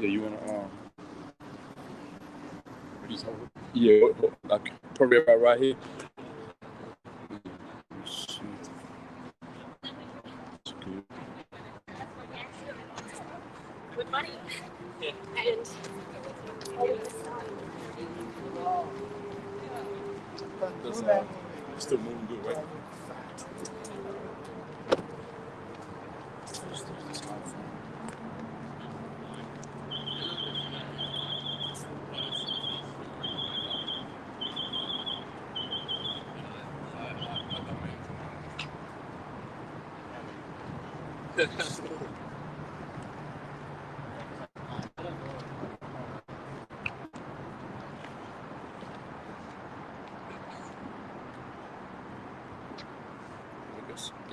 Yeah, you wanna yeah, like probably right here. With money. And that's still moving good, right?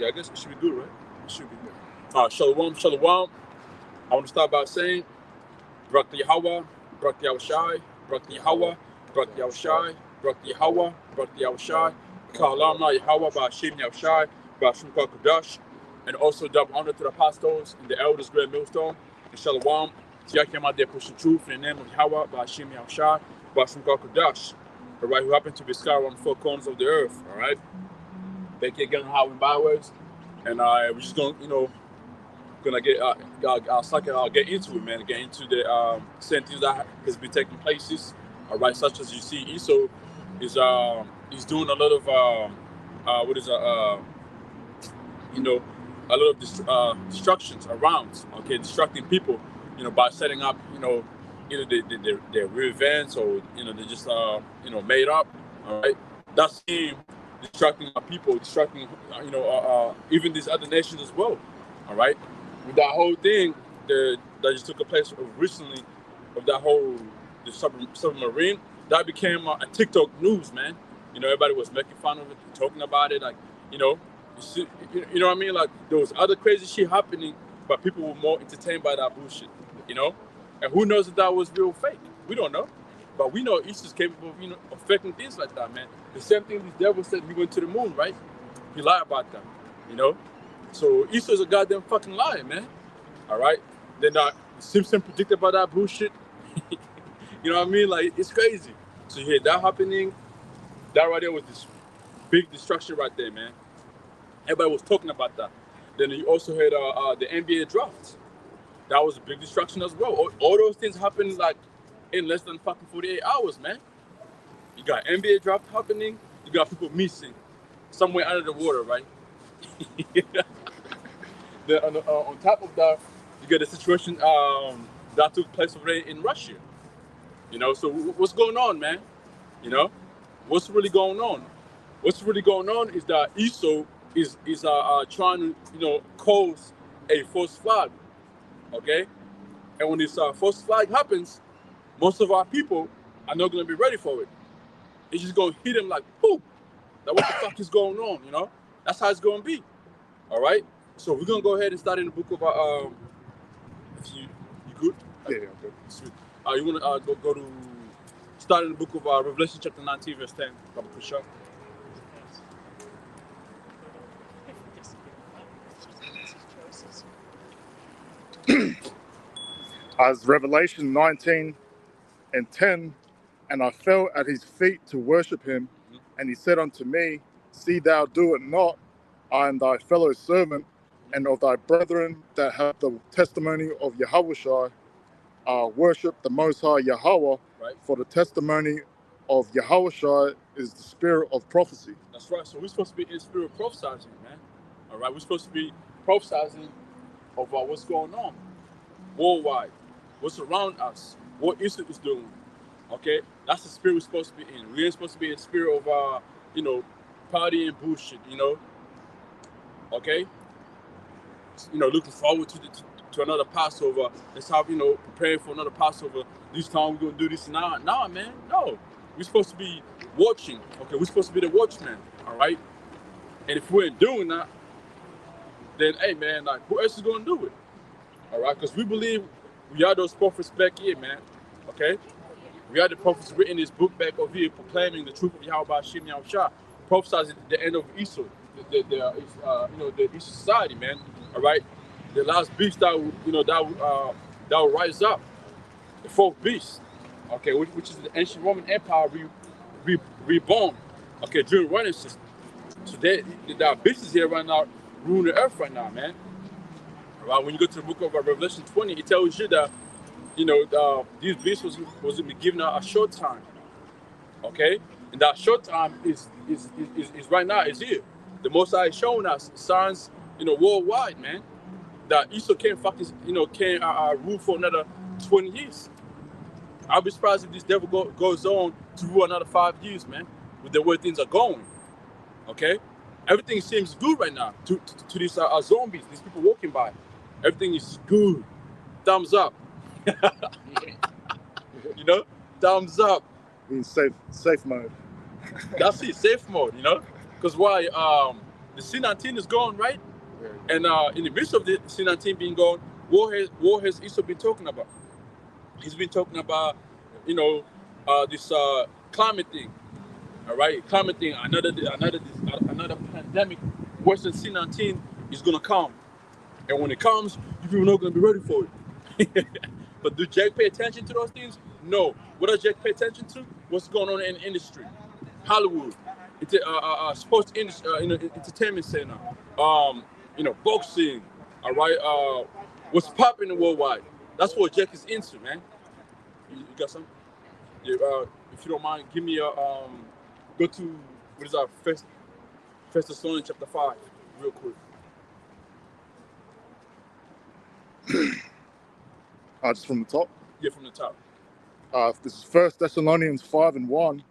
I guess it should be good, right? It should be good. Shalom, shalom. I want to start by saying, Brak Yahweh, Brak Yahushai, Brak Yahweh, Brak Yahushai, Brak Yahweh, Brak Yahushai, Kalama Yahweh, Ba'ashim Yahushai, Ba'ashim Kodash, and also double honor to the apostles and the elders, great millstone, and shalom. To came out there pushing truth in the name of Yahweh, Ba'ashim Yahushai, Ba'ashim Kodash. All right, who happen to be scattered on the four corners of the earth. All right. They can't get on how we byways, and we're just gonna, gonna get get into it, man. Get into the same things that has been taking places. All right, such as you see, Esau is doing a lot of a lot of destructions around. Okay, distracting people, by setting up, either they're real events or they're just made up. All right, that's him. Distracting our people, distracting, even these other nations as well. All right, with that whole thing that just took place recently, of that whole submarine, that became a TikTok news, man. Everybody was making fun of it, talking about it, like, you know what I mean? Like, there was other crazy shit happening, but people were more entertained by that bullshit, And who knows if that was real or fake? We don't know. But we know Easter's capable of, of faking things like that, man. The same thing this devil said he went to the moon, right? He lied about that, So Easter's a goddamn fucking liar, man. All right? Then Simpson predicted about that bullshit. You know what I mean? Like, it's crazy. So you hear that happening. That right there was this big destruction right there, man. Everybody was talking about that. Then you also heard the NBA draft. That was a big destruction as well. All those things happened, like, in less than fucking 48 hours, man. You got NBA draft happening. You got people missing somewhere under the water, right? Then on top of that, you get the situation that took place already in Russia. So what's going on, man? What's really going on? What's really going on is that Esau is trying to, cause a false flag, okay? And when this false flag happens, most of our people are not going to be ready for it. It's just going to hit them like, boom. Like, what the fuck is going on, That's how it's going to be. All right? So we're going to go ahead and start in the book of, if you good? Yeah, I'm good. Sweet. You want to go to, start in the book of Revelation chapter 19, verse 10. Probably push up. As Revelation 19 and 10, and I fell at his feet to worship him, and he said unto me, See thou do it not, I am thy fellow servant, and of thy brethren that have the testimony of Yahushua, worship the Most High Yahweh, right. For the testimony of Yahushua is the spirit of prophecy. That's right. So we're supposed to be in the spirit of prophesying, man. All right, we're supposed to be prophesying about what's going on worldwide, what's around us, what Israel is doing. Okay, that's the spirit we're supposed to be in. We ain't supposed to be in the spirit of party and bullshit. Okay, looking forward to another Passover. Let's have preparing for another Passover. This time we're gonna do this now. Nah, man, no. We're supposed to be watching. Okay, we're supposed to be the watchman. All right, and if we ain't doing that, then hey, man, like, who else is gonna do it? All right, because we believe we are those prophets back here, man. Okay, we are the prophets written in this book back over here, proclaiming the truth of Yahweh Hashem Yahushua, prophesizing the end of Esau, the Esau society, man. All right, the last beast that will rise up. the fourth beast, okay, which is the ancient Roman Empire reborn, okay, during Renaissance. So there are beasts here right now, ruling the earth right now, man. Right? When you go to the book of Revelation 20, it tells you that these beasts was given a short time, okay, and that short time is right now is here. The Most High is showing us signs, worldwide, man. That Esau can't can't rule for another 20 years. I'll be surprised if this devil goes on to rule another 5 years, man, with the way things are going. Okay, everything seems good right now to these zombies, these people walking by. Everything is good. Thumbs up. you know, thumbs up. In safe mode. That's it, safe mode. Because why? The C-19 is gone, right? Yeah. And in the midst of the C-19 being gone, what has Esau been talking about? He's been talking about, this climate thing. All right, climate thing. Another pandemic, worse than C-19, is gonna come, and when it comes, you people are not gonna be ready for it. But do Jack pay attention to those things? No. What does Jack pay attention to? What's going on in the industry? Hollywood, it's sports industry, entertainment center, boxing. All right, what's popping worldwide? That's what Jack is into, man. You got something? Yeah, if you don't mind, give me go to what is our First Thessalonians chapter 5, real quick. Just from the top. Yeah, from the top. This is 1 Thessalonians 5:1.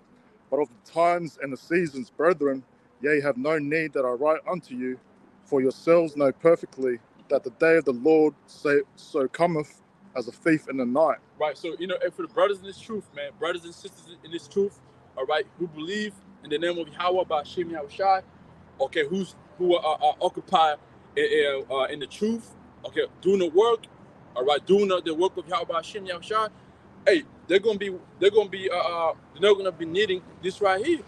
But of the times and the seasons, brethren, ye have no need that I write unto you, for yourselves know perfectly that the day of the Lord so cometh as a thief in the night. Right, so, and for the brothers in this truth, man, brothers and sisters in this truth, all right, who believe in the name of Yahweh by Shem Yahushai, okay, who are occupied in the truth, okay, doing the work, all right, doing the work of Yahweh by Shem Yahushai, hey, they're not gonna be needing this right here.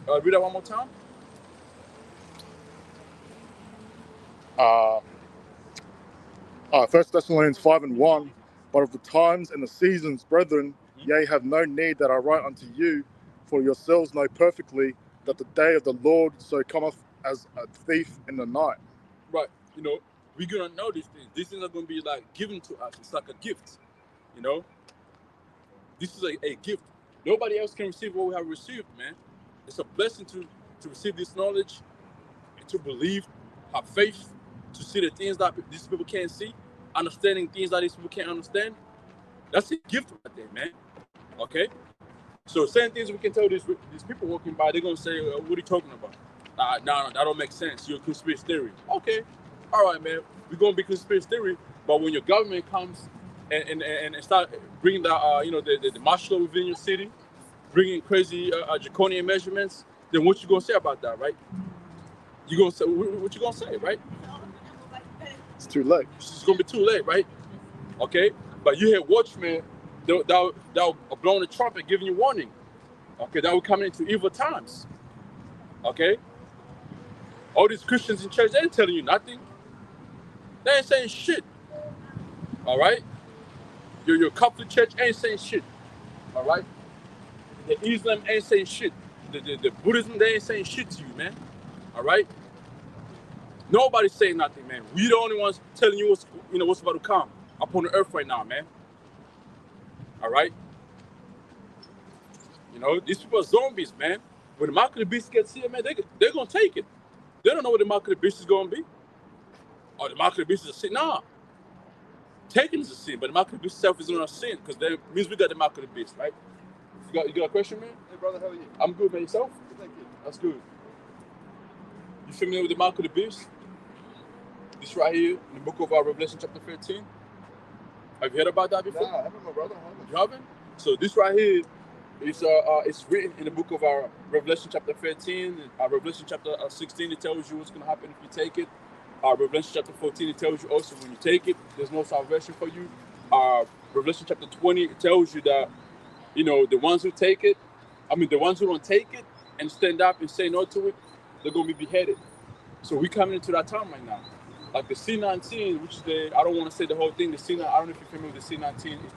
Read that one more time. 1 Thessalonians 5:1. But of the times and the seasons, brethren, ye have no need that I write unto you, for yourselves know perfectly that the day of the Lord so cometh as a thief in the night. Right, we're gonna know these things. These things are gonna be like given to us. It's like a gift, This is a gift. Nobody else can receive what we have received, man. It's a blessing to receive this knowledge, to believe, have faith, to see the things that these people can't see, understanding things that these people can't understand. That's a gift right there, man. Okay? So certain things we can tell these people walking by, they're going to say, what are you talking about? No, that don't make sense. You're a conspiracy theory. Okay. All right, man. We're going to be conspiracy theory, but when your government comes and start bringing the martial law within your city, bringing crazy draconian measurements, then what you gonna say about that, right? You gonna say what you gonna say, right? It's too late. It's gonna be too late, right? Okay, but you hear watchmen that are blowing the trumpet, giving you warning. Okay, that we're coming into evil times. Okay, all these Christians in church, they ain't telling you nothing. They ain't saying shit. All right. Your Catholic church ain't saying shit, all right? The Islam ain't saying shit. The Buddhism, they ain't saying shit to you, man, all right? Nobody's saying nothing, man. We the only ones telling you what's about to come upon the earth right now, man, all right? These people are zombies, man. When the mark of the beast gets here, man, they're going to take it. They don't know what the mark of the beast is going to be. Oh, the mark of the beast is a sin. Nah. Taking is a sin, but the mark of the beast itself is not a sin, because that means we got the mark of the beast, right? You got a question, man? Hey, brother, how are you? I'm good, man. Yourself? Thank you. That's good. You familiar with the mark of the beast? This right here in the book of Revelation chapter 13. Have you heard about that before? Nah, I haven't, my brother. You haven't? So this right here is it's written in the book of Revelation chapter 13. Revelation chapter 16, it tells you what's going to happen if you take it. Revelation chapter 14, it tells you also when you take it, there's no salvation for you. Revelation chapter 20, it tells you that, the ones who take it, the ones who don't take it and stand up and say no to it, they're going to be beheaded. So we're coming into that time right now. Like the C-19, which is I don't want to say the whole thing, the C-19, I don't know if you're familiar with the C-19, it's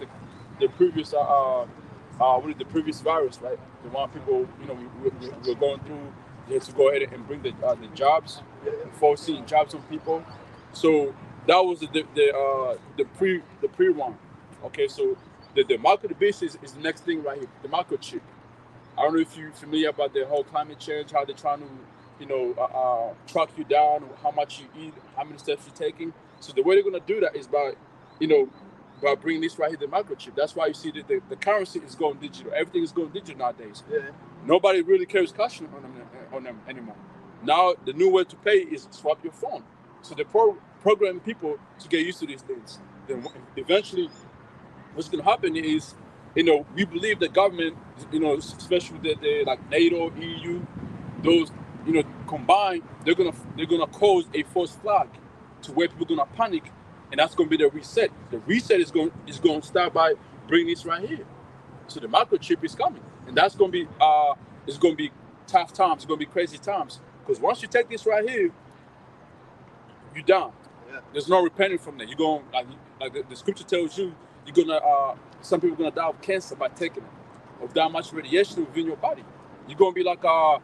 the previous the previous virus, right? The one people, we're going through. They had to go ahead and bring the jobs, forcing jobs on people. So that was the pre one. Okay, so the mark of the beast is the next thing right here, the microchip. I don't know if you're familiar about the whole climate change, how they're trying to, track you down, how much you eat, how many steps you're taking. So the way they're gonna do that is by, you know, by bringing this right here, the microchip. That's why you see that the currency is going digital. Everything is going digital nowadays. Yeah. Nobody really carries cash on them anymore. Now the new way to pay is swap your phone. So they program people to get used to these things. Then eventually, what's going to happen is, we believe the government, especially the like NATO, EU, those, combined, they're gonna cause a false flag to where people are gonna panic, and that's gonna be the reset. The reset is going to start by bringing this right here. So the microchip is coming, and that's gonna be it's gonna be tough times. It's gonna be crazy times because once you take this right here, you're done. Yeah. There's no repenting from that. You're going like the scripture tells you. You're gonna some people are gonna die of cancer by taking it, of that much radiation within your body. You're gonna be like a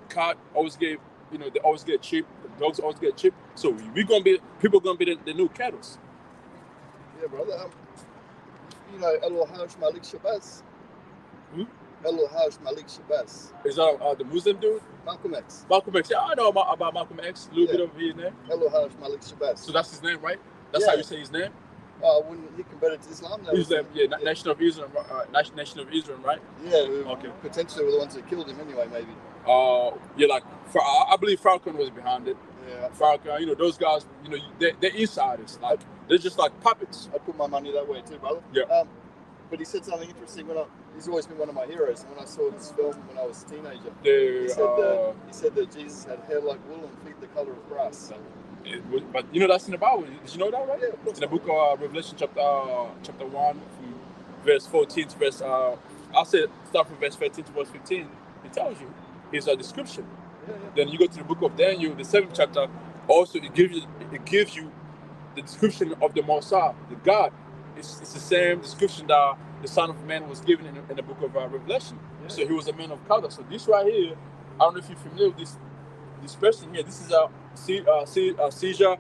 cat always get they always get chipped. Dogs always get chipped. So people gonna be the new cattle. Yeah, brother. Elohim Malik Shabazz. Elohim Malik Shabazz. Is that the Muslim dude? Malcolm X. Malcolm X. Yeah, I know about Malcolm X. A little bit of his name. Elohim Malik Shabazz. So that's his name, right? That's how you say his name. When he converted to Islam, Nation of Israel, Nation of Israel, right? Yeah, okay. Potentially were the ones that killed him anyway, maybe. I believe Falcon was behind it. Yeah, Falcon, those guys, they're insiders, like they're just like puppets. I put my money that way too, brother. Yeah. But he said something interesting he's always been one of my heroes. And when I saw this film when I was a teenager, he said that Jesus had hair like wool and feet the color of grass. But that's in the Bible. Did you know that, right? Yeah, in the book of Revelation, chapter 1, from verse 14 to verse I'll say start from verse 13 to verse 15. It tells you it's a description. Yeah. Then you go to the book of Daniel, the 7th chapter. Also, it gives you the description of the Messiah, the God. It's the same description that the Son of Man was given in the book of Revelation. Yeah. So he was a man of color. So this right here, I don't know if you're familiar with this person here. This is Caesar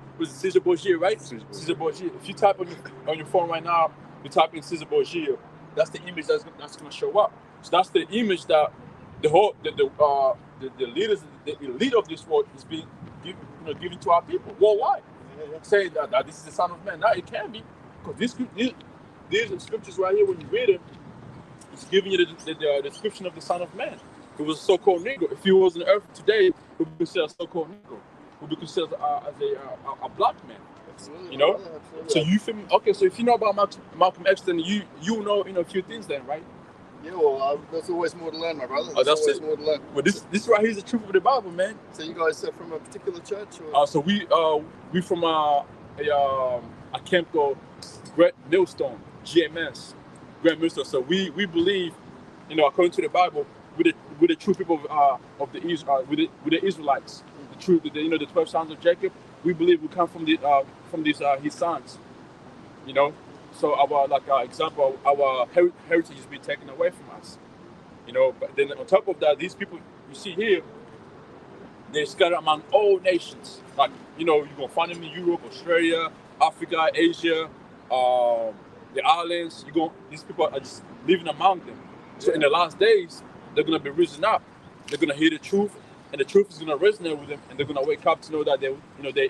Borgia, right? Caesar Borgia. If you type on your phone right now, you type in Caesar Borgia. That's the image that's going to show up. So that's the image that the leaders, the elite of this world is being given to our people worldwide, saying that this is the Son of Man. Now it can be, because these scriptures right here, when you read them, it's giving you the description of the Son of Man. He was a so-called Negro. If he was on earth today, he would be considered a so-called Negro. He would be considered as a black man. Absolutely. Absolutely. So you feel me? Okay, so if you know about Malcolm X, then you know a few things then, right? Yeah, well, there's always more to learn, my brother. There's that's always more to learn. Well, this right here is the truth of the Bible, man. So you guys are from a particular church? Or? So we from a camp called Great Millstone, GMS, Great Millstone. So we believe, according to the Bible, with the true people of the Israelites, the true, the 12 sons of Jacob. We believe we come from these his sons, So our example, our heritage is being taken away from us, But then on top of that, these people you see here, they're scattered among all nations. Like you're gonna find them in Europe, Australia, Africa, Asia, the islands. These people are just living among them. So in the last days, they're gonna be risen up. They're gonna hear the truth, and the truth is gonna resonate with them, and they're gonna wake up to know that they're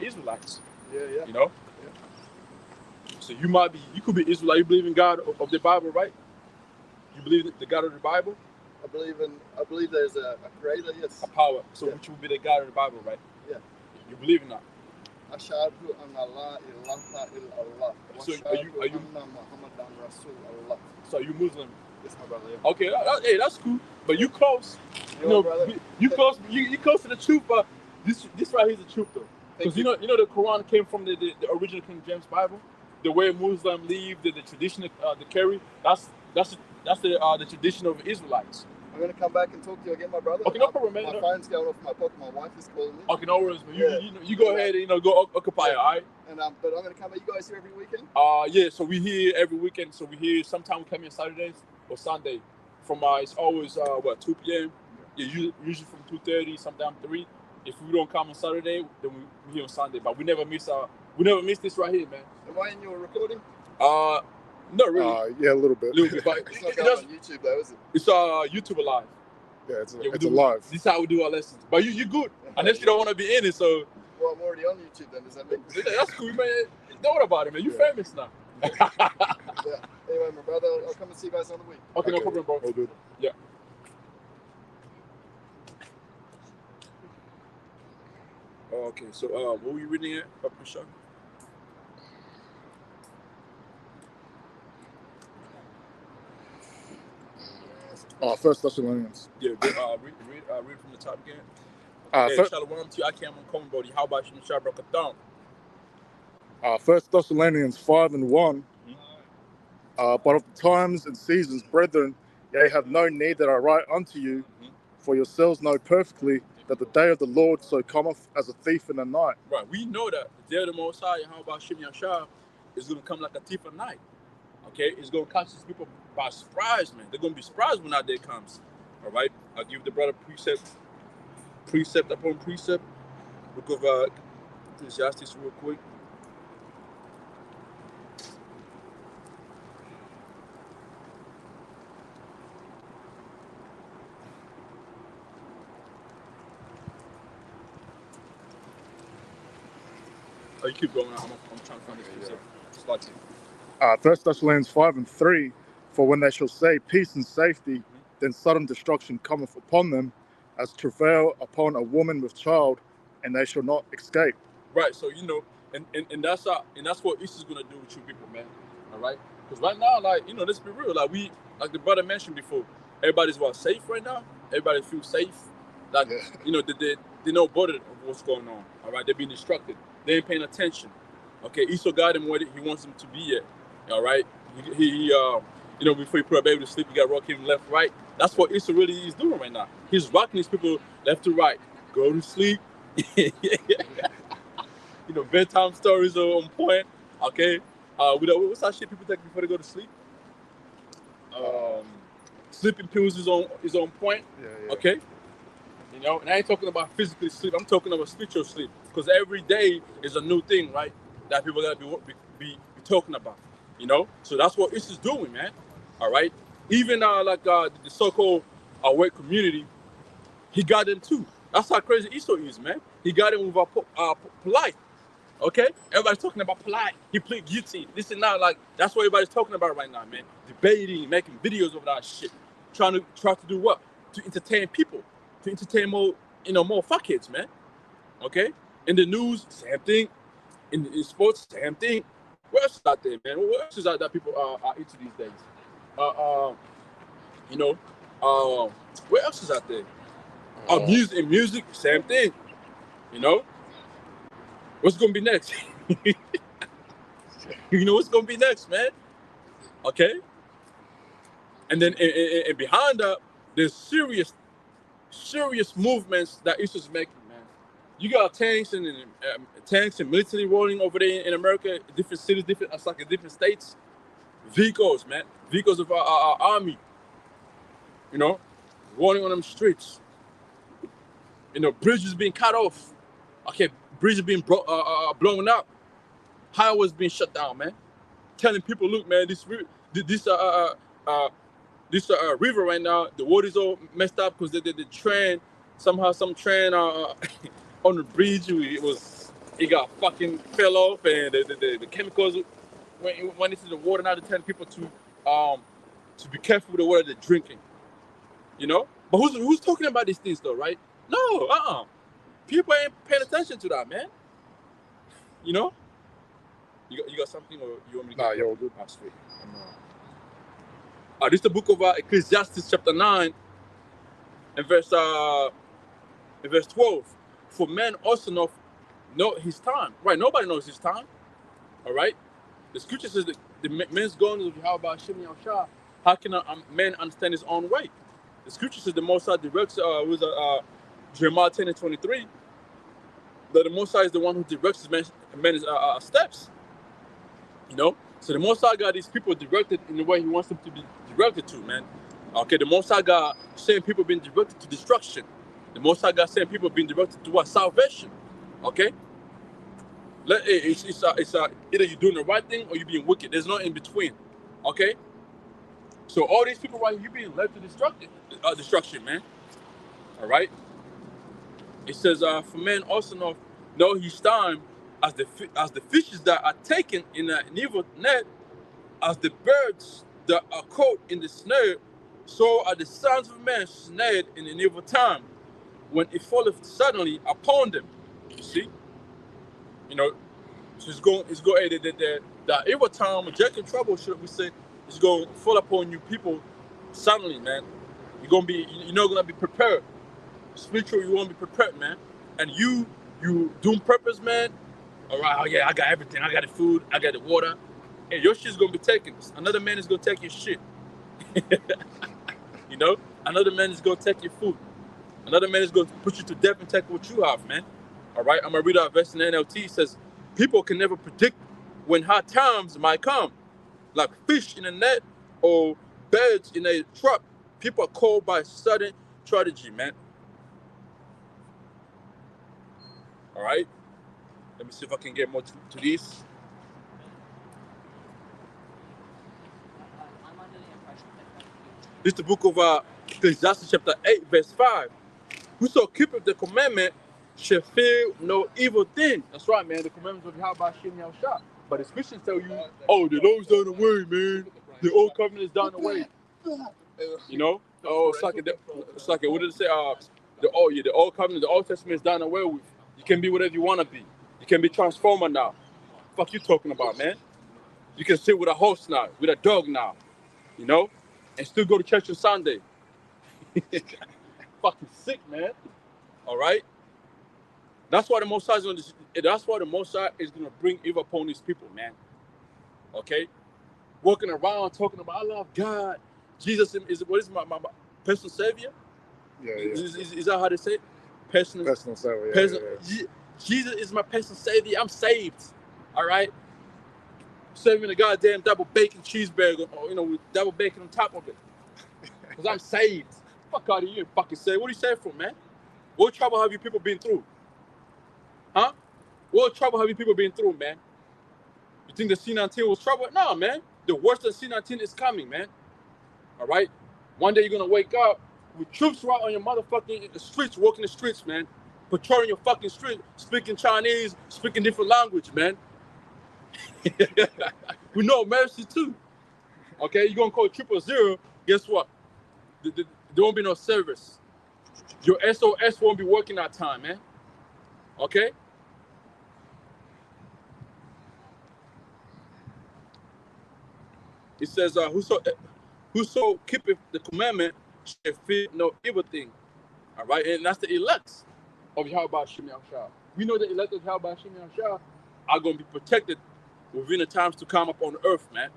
Israelites. Yeah. So you could be Israelite. You believe in God of the Bible, right? You believe in the God of the Bible? I believe there's a creator, yes. A power. So which will be the God of the Bible, right? Yeah. You believe in that? Ashhadu an la ilaha illallah. So are you Muhammadan Rasulullah. So you Muslim? Yes, my brother. Yeah. Okay, hey, that's cool. But you close. You close. You close to the truth. But this right here is the truth, though. Because the Quran came from the original King James Bible. The way Muslims live, the tradition they carry, that's the tradition of Israelites. I'm gonna come back and talk to you again, my brother. Okay, no problem, man. My phone's going off in my pocket. My wife is calling me. Okay, no worries, man. You go ahead and go occupy it, all right? And but I'm gonna come. Are you guys here every weekend? Yeah. So we here every weekend. So we here. Sometimes we come here Saturdays or Sunday. From it's always 2 p.m. Yeah, usually from 2:30, sometimes 3. If we don't come on Saturday, then we here on Sunday. But we never miss this right here, man. Am I in your recording? Not really. Yeah, a little bit. But It's not going on YouTube though, is it? It's YouTube Live. Yeah, it's a live. This is how we do our lessons. But you good. Unless you don't want to be in it, so. Well, I'm already on YouTube then. Does that mean? That's cool, man. Don't worry about it, man. You're famous now. Yeah. Anyway, my brother, I'll come and see you guys on the week. Okay, no problem, bro. All good. Yeah. Okay, so what were you reading at, Papa Sean? 1 Thessalonians. Yeah, read from the top again. Shalom to you. I can't come, Brody. How about you, Shabrak Atham? 1 Thessalonians 5:1. But of the times and seasons, brethren, ye have no need that I write unto you, for yourselves know perfectly that the day of the Lord so cometh as a thief in the night. Right, we know that the day of the Most High, how about Shem Yashar, is going to come like a thief at night. Okay, it's going to catch these people by surprise, man. They're going to be surprised when that day comes. All right, I'll give the brother precept upon precept. Book of Ecclesiastes real quick. Oh, you keep going. I'm trying to find this precept. Start it. 1 Thessalonians 5:3. For when they shall say peace and safety, then sudden destruction cometh upon them, as travail upon a woman with child, and they shall not escape. Right. So and that's what this is gonna do with you people, man. All right. Because right now, let's be real. Like the brother mentioned before, everybody's safe right now. Everybody feels safe. They know better of what's going on. All right. They're being distracted. They ain't paying attention. Okay. Esau got him where he wants him to be at. All right. He before you put a baby to sleep, you got to rock him left, right. That's what Esau really is doing right now. He's rocking these people left to right. Go to sleep. Bedtime stories are on point. Okay. What's that shit people take before they go to sleep? Sleeping pills is on point. Yeah. Okay. And I ain't talking about physically sleep. I'm talking about spiritual sleep. Because every day is a new thing, right? That people gotta be talking about. So that's what this is doing, man. All right. Even the so-called white community, he got them too. That's how crazy Esau is, man. He got him with polite. Okay, everybody's talking about polite. He plead guilty. This and that. That's what everybody's talking about right now, man. Debating, making videos of that shit. Try to do what? To entertain people. To entertain more fuckheads, man. Okay. In the news, same thing. In sports, same thing. What else is out there, man? What else is out that people are into these days? What else is out there? Music, same thing. What's gonna be next? What's gonna be next, man? Okay. And then and behind that, there's serious movements that Israel's making, man. You got tanks and military rolling over there in America, different cities, different states. Vehicles, man. Vehicles of our army. Rolling on them streets. Bridges being cut off. Okay, bridges being blown up. Highways being shut down, man. Telling people, look, man, this river right now, the water's all messed up because the train, some train on the bridge, it got fucking fell off, and the chemicals went into the water. Now they're telling people to be careful with the water they're drinking. But who's talking about these things though, right? No, people ain't paying attention to that, man. You got something, or you want me to? Nah, you're all good. Sweet. This is the book of Ecclesiastes chapter 9 and verse 12. For man also know his time. Right, nobody knows his time. All right? The scripture says that the man's going to how about Shem Yashar? How can a man understand his own way? The scripture says the Most High directs Jeremiah 10:23. That the Most High is the one who directs his man's steps. You know, so the Most High got these people directed in the way He wants them to be directed to, man. Okay, the Most High got saying people being directed to destruction. The Most High got saying people being directed to what? Salvation. Okay, it's either you're doing the right thing or you're being wicked. There's no in between. Okay, so all these people right here, you being led to destruction, man. All right. It says, for men also know his time as the fishes that are taken in an evil net, as the birds that are caught in the snare, so are the sons of men snared in an evil time, when it falleth suddenly upon them. You see? You know, so it's going the evil time, Jacob trouble, should we say, is going to fall upon you people suddenly, man. You're not gonna be prepared. Spiritual, you won't be prepared, man. And you doing purpose, man. All right, oh yeah, I got everything. I got the food, I got the water. And your shit's gonna be taken. Another man is gonna take your shit. You know? Another man is gonna take your food. Another man is gonna put you to death and take what you have, man. All right, I'm gonna read our verse in the NLT. It says, people can never predict when hard times might come. Like fish in a net or birds in a trap. People are called by sudden strategy, man. All right, let me see if I can get more to this. This is the book of Ecclesiastes chapter 8, verse 5. Whoso keepeth the commandment shall fear no evil thing. That's right, man. The commandments of Yahweh Shem Yahushua. But the Christians tell you, oh, the law's down the way, man. The old covenant is down the way. You know? Oh, it's like what did it say? The old covenant, the Old Testament is down the way with. You can be whatever you want to be. You can be transformer now. Fuck you talking about, man? You can sit with a horse now, with a dog now, you know, and still go to church on Sunday. Fucking sick, man. All right. That's why the Most High is gonna bring evil upon these people, man. Okay. Walking around talking about I love God. Jesus is my personal savior. Yeah. Is that how they say it? Personal savior. Yeah. Jesus is my personal savior. I'm saved. All right. Serving a goddamn double bacon cheeseburger, or, with double bacon on top of it. Because I'm saved. Fuck out of you, fucking saved. What are you saved for, man? What trouble have you people been through? Huh? What trouble have you people been through, man? You think the C-19 was trouble? No, man. The worst of C-19 is coming, man. All right? One day you're going to wake up with troops right on your motherfucking streets, walking the streets, man. Patrolling your fucking street, speaking Chinese, speaking different language, man. With no mercy, too. Okay? You're going to call 000. Guess what? There won't be no service. Your SOS won't be working that time, man. Okay? It says, whoso keepeth the commandment shall fear no evil thing. All right? And that's the elects of Yahweh Shem Yahushua. We know the elect of Yahweh Shem Yahushua are going to be protected within the times to come upon the earth, man.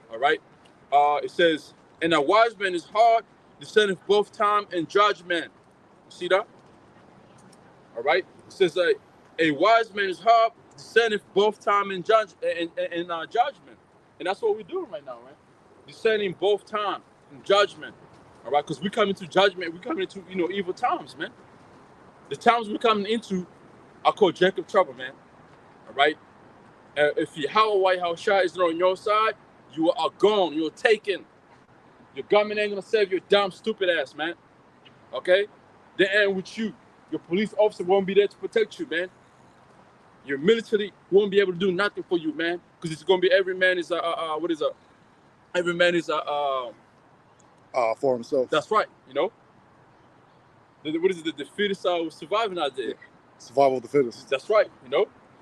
All right? It says, and a wise man is hard, discerning both time and judgment. You see that? All right? It says, a wise man is hard, discerning both time and judgment. And that's what we're doing right now, right? Discerning both time and judgment. All right? Because we come into judgment, we come into, evil times, man. The times we're coming into are called Jacob trouble, man. All right? If Yahweh Yahushua is not on your side, you are gone. You're taken. Your government ain't going to save your dumb, stupid ass, man. Okay? They ain't with you. Your police officer won't be there to protect you, man. Your military won't be able to do nothing for you, man. Because it's going to be every man is for himself. That's right, What is it? The fittest was surviving out there. Yeah. Survival of the fittest. That's right,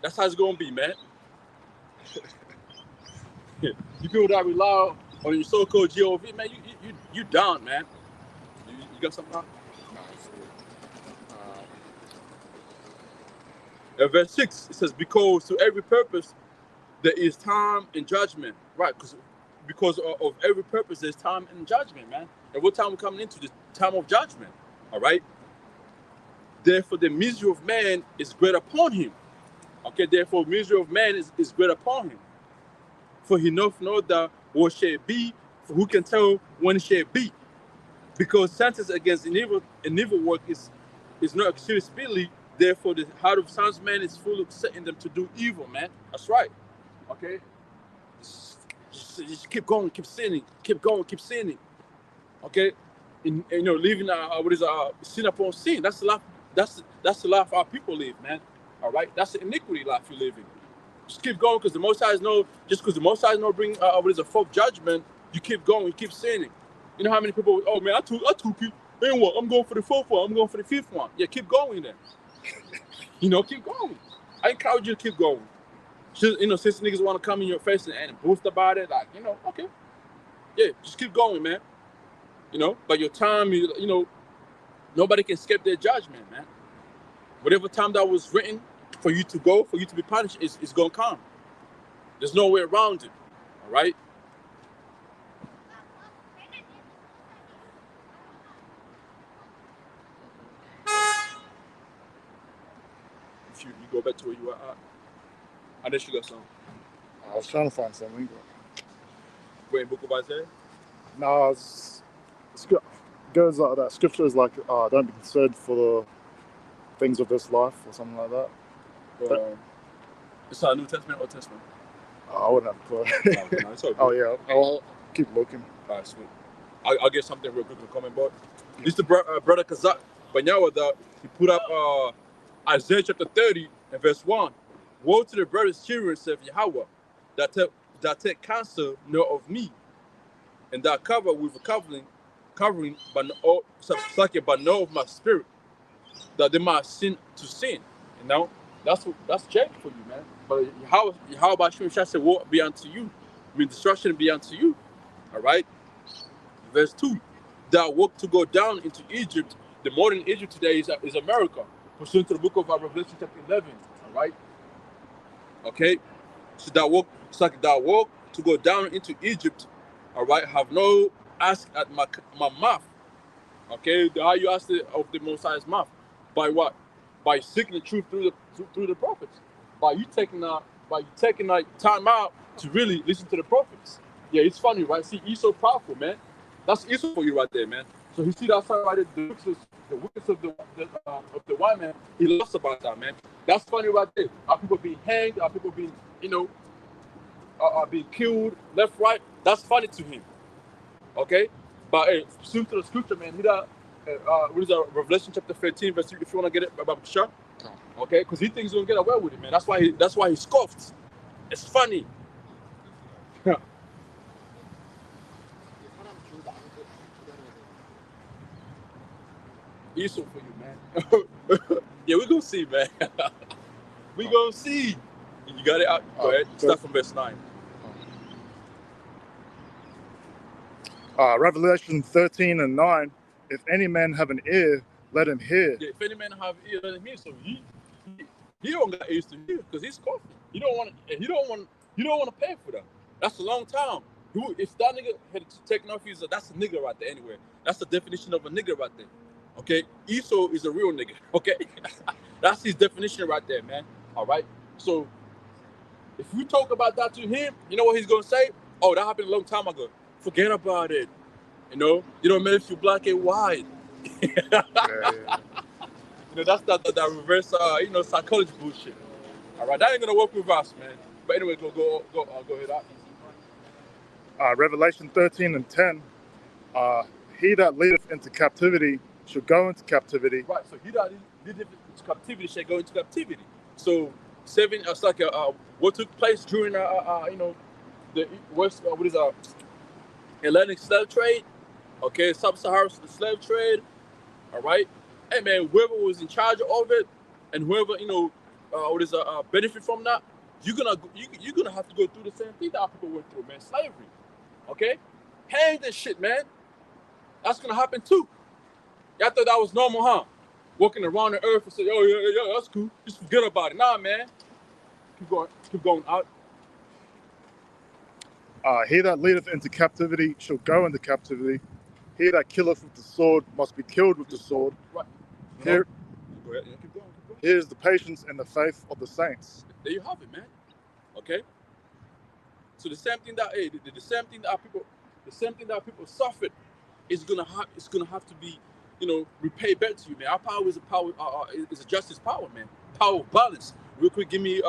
That's how it's going to be, man. You people that rely on your so-called GOV, man, you down, man. You got something on? Verse 6, it says, because to every purpose there is time and judgment. Right, because because of every purpose, there's time and judgment, man. And what time we're coming into? The time of judgment, all right? Therefore, the misery of man is great upon him. Okay, therefore, misery of man is great upon him. For he knoweth not that what shall be, for who can tell when it shall be? Because sentence against an evil work is not exceeding speedily. Therefore, the heart of sons of man is full of setting them to do evil, man. That's right. Okay? Just keep going, keep sinning, keep going, keep sinning. Okay? And you know, living sin upon sin. That's the life. That's the life our people live, man. All right? That's the iniquity life you live in. Just keep going, because the Most High know. Just because the Most High know bring a fourth judgment, you keep going, you keep sinning. You know how many people? Oh man, I took it. And what? I'm going for the fourth one. I'm going for the fifth one. Yeah, keep going then. You know, keep going. I encourage you to keep going. Just, you know, since niggas want to come in your face and boost about it, like, you know, okay, yeah, just keep going, man. You know, by your time, you know, nobody can escape their judgment, man. Whatever time that was written for you to go, for you to be punished, is gonna come. There's no way around it. All right. If you go back to where you were at, unless you got some. I was trying to find something. Wait, in Book of Isaiah? No, it's good. Goes like that. Scripture is like, don't be concerned for the things of this life or something like that. It's our New Testament or Old Testament? I wouldn't have a clue. No, it's all good. Oh yeah, I'll keep looking. All right, sweet. I'll get something real quick in the comment board. This is the brother Kazak Banyawa that he put up Isaiah chapter 30 and verse 1. Woe to the brothers children, saith Yahweh, that take counsel not of me, and that cover with a covering but not of my spirit, that they might sin to sin. You know, that's check for you, man. But how about you? Shall say, "Woe be unto you," I mean, destruction be unto you. All right. Verse 2. That walk to go down into Egypt. The modern Egypt today is America, pursuant to the book of Revelation chapter 11. All right. Okay. So that walk, it's like that walk to go down into Egypt. All right. Have no ask at my mouth. Okay. How you ask of the Most High's mouth? By what? By seeking the truth through the prophets. By you taking time out to really listen to the prophets. Yeah, it's funny, right? See, he's so powerful, man. That's Esau for you right there, man. So you see that side right there, the wickedness of the white man. He loves about that, man. That's funny right there. Are people being hanged? Are people being, you know, are being killed left, right? That's funny to him. Okay, but hey, soon to the scripture, man. What is that? Revelation chapter 13, verse 3. If you want to get it, about Sure. Okay, because he thinks he's gonna get away with it, man. That's why he scoffed. It's funny. Esau for you, man. Yeah, we're gonna see, man. We gonna see. You got it out. Go ahead. Start from verse 9. Revelation 13 and 9. If any man have an ear, let him hear. Yeah, if any man have ear, let him hear. So he don't got ears to hear because he's coughing. He don't want to pay for that. That's a long time. If that nigga had taken off his, that's a nigga right there anyway. That's the definition of a nigga right there. Okay, Esau is a real nigga. Okay, that's his definition right there, man. All right. So if we talk about that to him, you know what he's gonna say? Oh, that happened a long time ago. Forget about it. You know, you don't matter if you're black and white. Yeah. You know, that's that reverse, you know, psychology bullshit. All right, that ain't gonna work with us, man. But anyway, go ahead. Revelation 13 and 10. He that leadeth into captivity shall go into captivity. Right. So he that leadeth into captivity shall go into captivity. So 7. It's like what took place during you know, the West. What is Atlantic slave trade? Okay, sub-Saharan slave trade. All right. Hey man, whoever was in charge of it, and whoever, you know, benefit from that, you're gonna have to go through the same thing that our people went through, man. Slavery. Okay, hang this shit, man. That's gonna happen too. Y'all thought that was normal, huh? Walking around the earth and say, oh yeah, that's cool. Just forget about it. Nah, man. Keep going out. He that leadeth into captivity shall go into captivity. He that killeth with the sword must be killed with the sword. Right. Here, Go ahead. Yeah, keep going. here is the patience and the faith of the saints. There you have it, man. Okay. So the same thing that the same thing that people suffered is gonna have to be, repaid back to you, man. Our power is a power is a justice power, man. Power of balance. Real quick, give me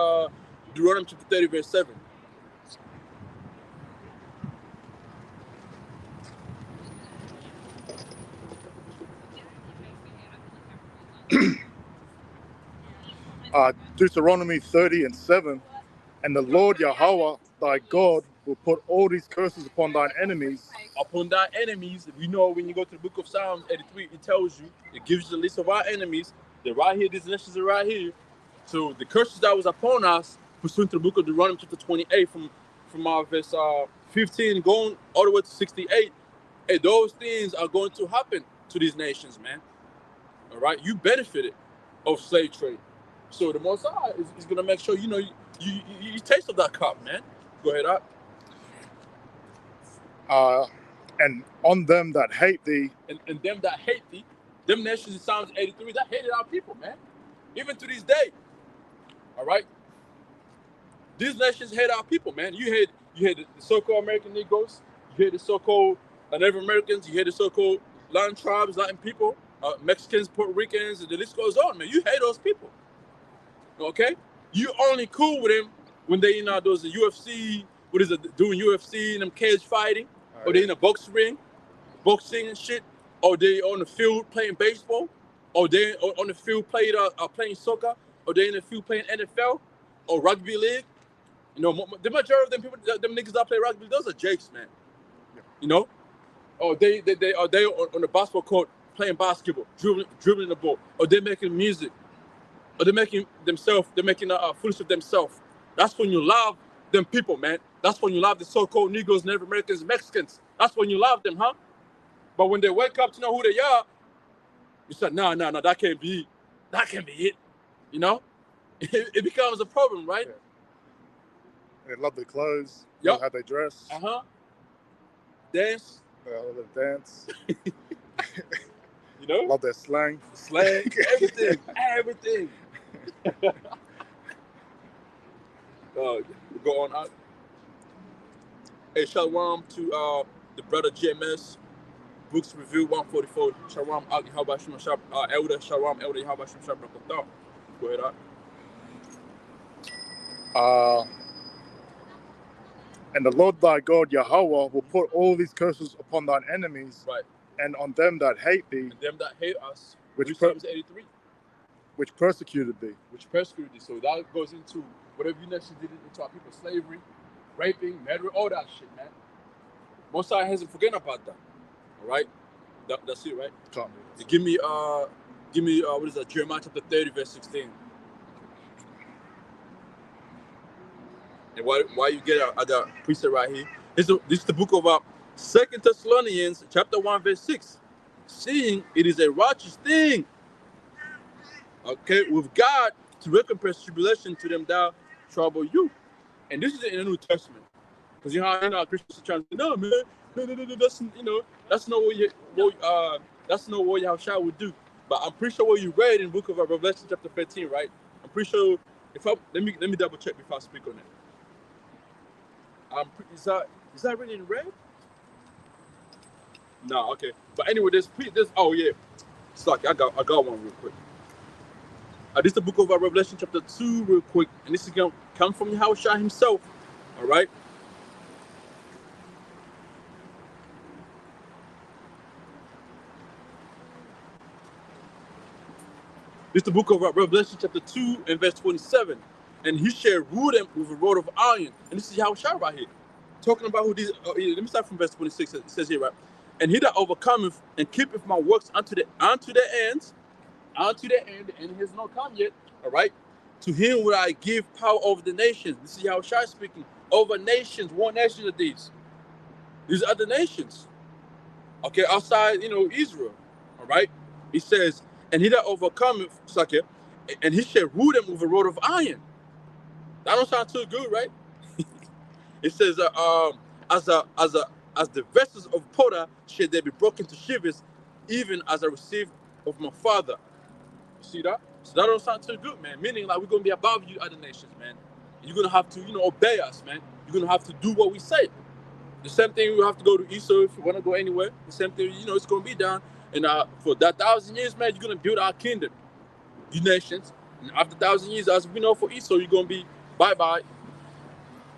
Deuteronomy chapter 30, verse 7. Deuteronomy 30 and 7. And the Lord Yahweh, thy God, will put all these curses upon thine enemies. Upon thy enemies, when you go to the book of Psalms 83, it tells you, it gives you the list of our enemies. They're right here, these nations are right here. So the curses that was upon us, pursuant to the book of Deuteronomy chapter 28, from verse 15 going all the way to 68, hey, those things are going to happen to these nations, man. All right, you benefited of slave trade. So the Most High is going to make sure, you taste of that cup, man. Go ahead, And on them that hate thee. And them that hate thee, them nations in Psalms 83, that hated our people, man. Even to this day. All right? These nations hate our people, man. You hate the so-called American Negroes. You hate the so-called Native Americans. You hate the so-called Latin tribes, Latin people, Mexicans, Puerto Ricans, and the list goes on, man. You hate those people. Okay? You only cool with them when they those UFC, doing UFC and them cage fighting, or they in a box ring, boxing and shit, or they on the field playing baseball, or they on the field playing soccer, or they in the field playing NFL or rugby league. The majority of them people, them niggas that play rugby, those are jakes, man. Yeah. Or they on the basketball court playing basketball, dribbling the ball, or they're making music, or they're making foolish of themselves. That's when you love them people, man. That's when you love the so-called Negroes, Native Americans, Mexicans. That's when you love them, huh? But when they wake up to know who they are, you say, no, that can't be it. That can't be it. It becomes a problem, right? Yeah. They love their clothes. Yep. Love how they dress. Dance. Love their dance. Love their slang. Slang, everything. Go on out. Hey, shalom to the brother GMS. Books Review 144. Shalom out Yahabashim Shab Elder. Shalom Elder Yahabashim Shab Rakatah. Go ahead out. And the Lord thy God Yahweh will put all these curses upon thine enemies, right, and on them that hate thee, and them that hate us, which Psalms 83, which persecuted thee. So that goes into whatever you nation did into our people: slavery, raping, murder, all that shit, man. Most High hasn't forgotten about that. All right, that's it, right? Give me what is that? Jeremiah chapter 30, verse 16. And why you get I got precept right here. This is the book of 2 Thessalonians chapter 1, verse 6. Seeing it is a righteous thing, okay, with God to recompense tribulation to them that trouble you. And this is in the New Testament. Because how Christians are trying to say, no, man, no, that's not what Yahushua would do. But I'm pretty sure what you read in the book of Revelation chapter 13, right? I'm pretty sure let me double check before I speak on it. Is that really in red? No, okay. But anyway, there's oh yeah. It's like I got one real quick. This is the book of Revelation chapter 2 real quick. And this is gonna come from Yahushua himself. Alright. This is the book of Revelation chapter 2 and verse 27. And he shall rule them with a rod of iron. And this is Yahushua right here. Talking about who these, let me start from verse 26. It says here, right? And he that overcometh and keepeth my works unto the end, the end has not come yet. All right? To him will I give power over the nations. This is Yahushua speaking. Over nations. What nations are these? These are other nations. Okay, outside, Israel. All right? He says, and he that overcometh, and he shall rule them with a rod of iron. That don't sound too good, right? It says, as the vessels of potter should they be broken to shivers, even as I received of my Father. You see that? So that don't sound too good, man. Meaning like we're gonna be above you other nations, man. You're gonna have to, obey us, man. You're gonna have to do what we say. The same thing we have to go to Esau if you wanna go anywhere. The same thing, it's gonna be done. And for that 1,000 years, man, you're gonna build our kingdom, you nations. And after 1,000 years, as we know for Esau, you're gonna be bye-bye.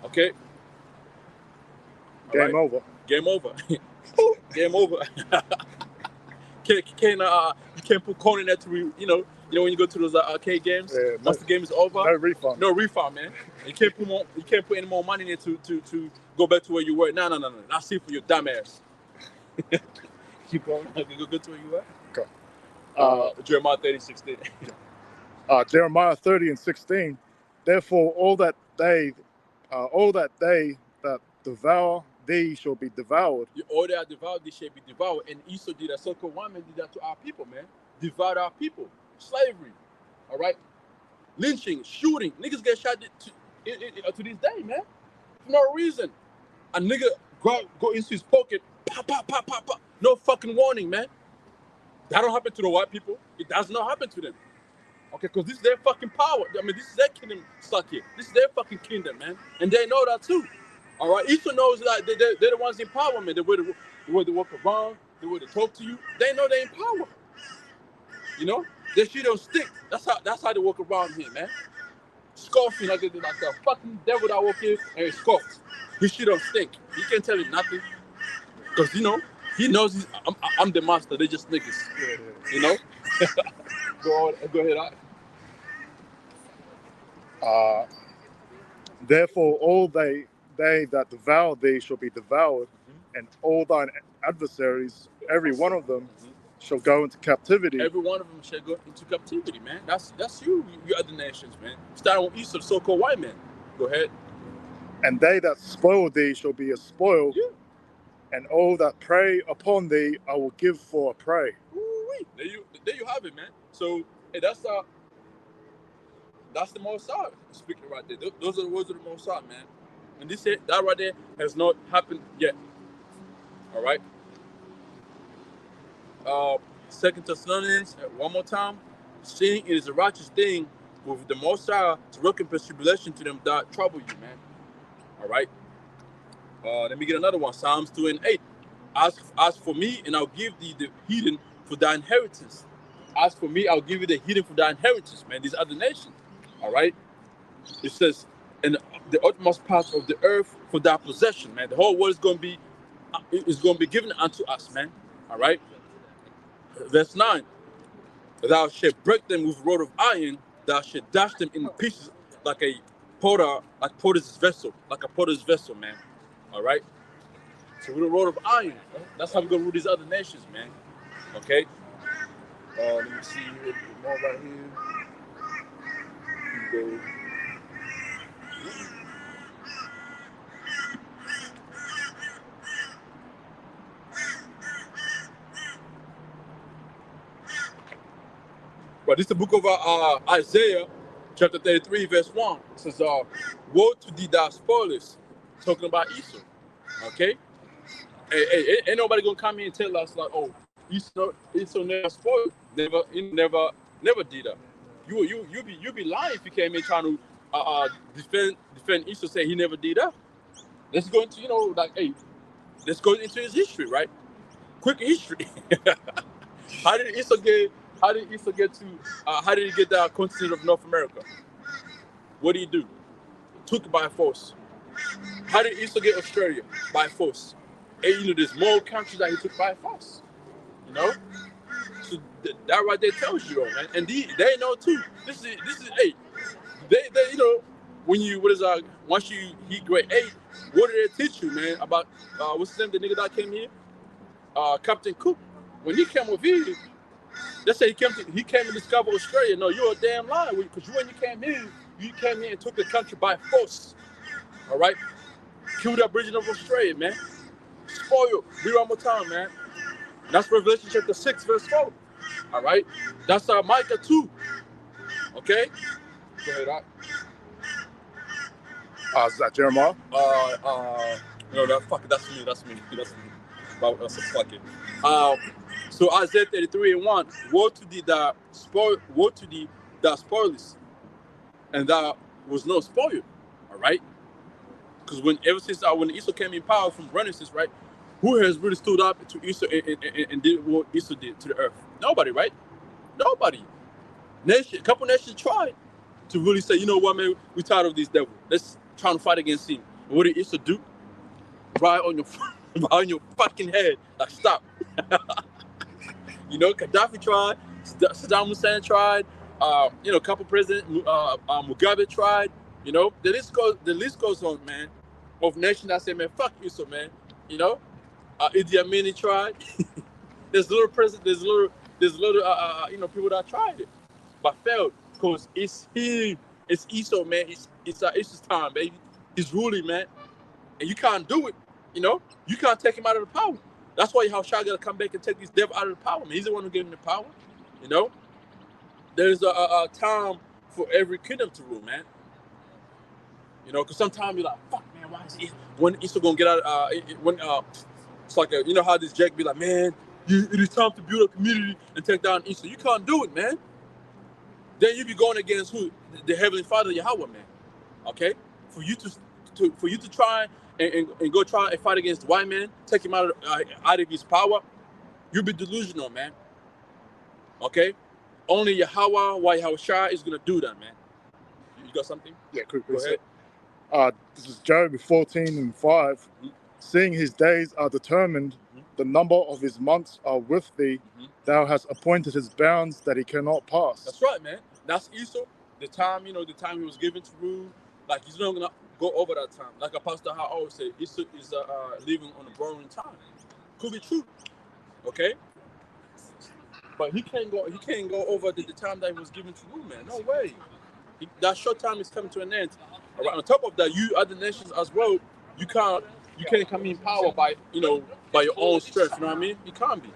Okay? Game over. Game over. Game over. You can't put Conan there to when you go to those arcade games. Yeah, Once the game is over, no refund. No refund, man. You can't put any more money in there to go back to where you were. No. Not see for your dumb ass. Keep going. Go to where you were. Okay. Jeremiah 30:16. Jeremiah 30:16. Therefore, all that they that devour thee shall be devoured. All that are devoured, they shall be devoured. And Esau did that. So-called white man did that to our people, man. Devoured our people. Slavery. All right. Lynching, shooting. Niggas get shot to this day, man. For no reason. A nigga go into his pocket. Pop, pop, pop, pop, pop. No fucking warning, man. That don't happen to the white people. It does not happen to them. Okay, because this is their fucking power. I mean, this is their kingdom stuck here. This is their fucking kingdom, man. And they know that too. All right? Esau knows that they're the ones in power, man. The way they walk around, the way they talk to you. They know they're in power. Their shit don't stick. That's how they walk around here, man. Scoffing like the fucking devil that walk here and he scoffs. His shit don't stink. He can't tell you nothing. Because, he knows I'm the master. They just niggas. Go ahead. Therefore, all they that devour thee shall be devoured, and all thine adversaries, every one of them, shall go into captivity. Every one of them shall go into captivity, man. That's you other nations, man. Starting with Esau, so-called white man. Go ahead. And they that spoil thee shall be a spoil, and all that prey upon thee I will give for a prey. Ooh-wee. There you have it, man. So hey, that's the Most High speaking right there. Those are the words of the Most High, man. And that right there has not happened yet. All right. 2 Thessalonians, one more time. Seeing it is a righteous thing with the Most High to recompense tribulation to them that trouble you, man. All right. Let me get another one. Psalms 2:8. Ask for me, and I'll give thee the heathen for thy inheritance. Ask for me, I'll give you the heathen for thy inheritance, man. These other nations. All right. It says, and the utmost parts of the earth for thy possession, man. The whole world is going to be given unto us, man. All right. Verse 9. Thou shalt break them with a rod of iron. Thou shalt dash them in pieces like a potter's vessel, man. All right. So with a rod of iron, that's how we're gonna rule these other nations, man. Okay. Let me see more right here. Here we go. But this is the book of Isaiah, chapter 33, verse 1. It says, woe to thee, thou spoilers. Talking about Esau. Okay? Hey, ain't nobody gonna come here and tell us like, oh, Esau never spoiled. Never did that. You be lying if you came in trying to defend Esau, say he never did that. Let's go into, let's go into his history, right? Quick history. How did Esau get the continent of North America? What did he do? Took it by force. How did Esau get Australia? By force. And there's more countries that he took by force. So that right there tells you, man. And they know too. This is hey. They when once you hit grade 8, what did they teach you, man? About what's his name? The nigga that came here, Captain Cook. When he came over here, they say he came to discover Australia. No, you're a damn liar. Because when you came here and took the country by force. All right? Killed the Aboriginal of Australia, man. Spoiled. Read one more time, man. That's Revelation chapter 6, verse 4. All right? That's Micah 2. Okay? Go ahead, is that Jeremiah? No, that's me. But that's a fuck it. So Isaiah 33:1. Woe to thee that spoilest, and that was no spoil. All right. Because when Esau came in power from Renaissance, right? Who has really stood up to Esau and did what Esau did to the earth? Nobody, right? Nobody. A couple nations tried to really say, you know what, man, we're tired of this devil. Let's try to fight against him. And what did Esau do? Right on your on your fucking head. Like, stop. You know, Gaddafi tried, Saddam Hussein tried, a couple presidents, Mugabe tried. You know, the list goes on, man. Of nations that say, man, fuck Esau, man. You know, Idi Amin tried. There's little people that tried it, but failed because it's him. It's Esau, man. It's Esau's time, baby. He's ruling, man, and you can't do it. You know, you can't take him out of the power. That's why Yahushua got to come back and take this devil out of the power, man. He's the one who gave him the power. You know, there's a time for every kingdom to rule, man. You know, because sometimes you're like, fuck, man, why is he? When Esau gonna get out? It's like you know how this Jack be like, man, it is time to build a community and take down Esau. You can't do it, man. Then you be going against who? The Heavenly Father, Yahweh, man. Okay, for you to try and go try and fight against the white man, take him out of his power, you'll be delusional, man. Okay, only Yahushua is gonna do that, man. You got something? Yeah, quick. Go ahead. This is Job 14:5. Mm-hmm. Seeing his days are determined, the number of his months are with thee. Thou hast appointed his bounds that he cannot pass. That's right, man. That's Esau. The time he was given to rule, like he's not gonna go over that time. Like Apostle Ha always said, Esau is living on a borrowing time. Could be true, okay? But he can't go over the time that he was given to rule, man. No way. That short time is coming to an end. All right. On top of that, you other nations as well, you can't come in power by your own strength. You know what I mean? You can't be.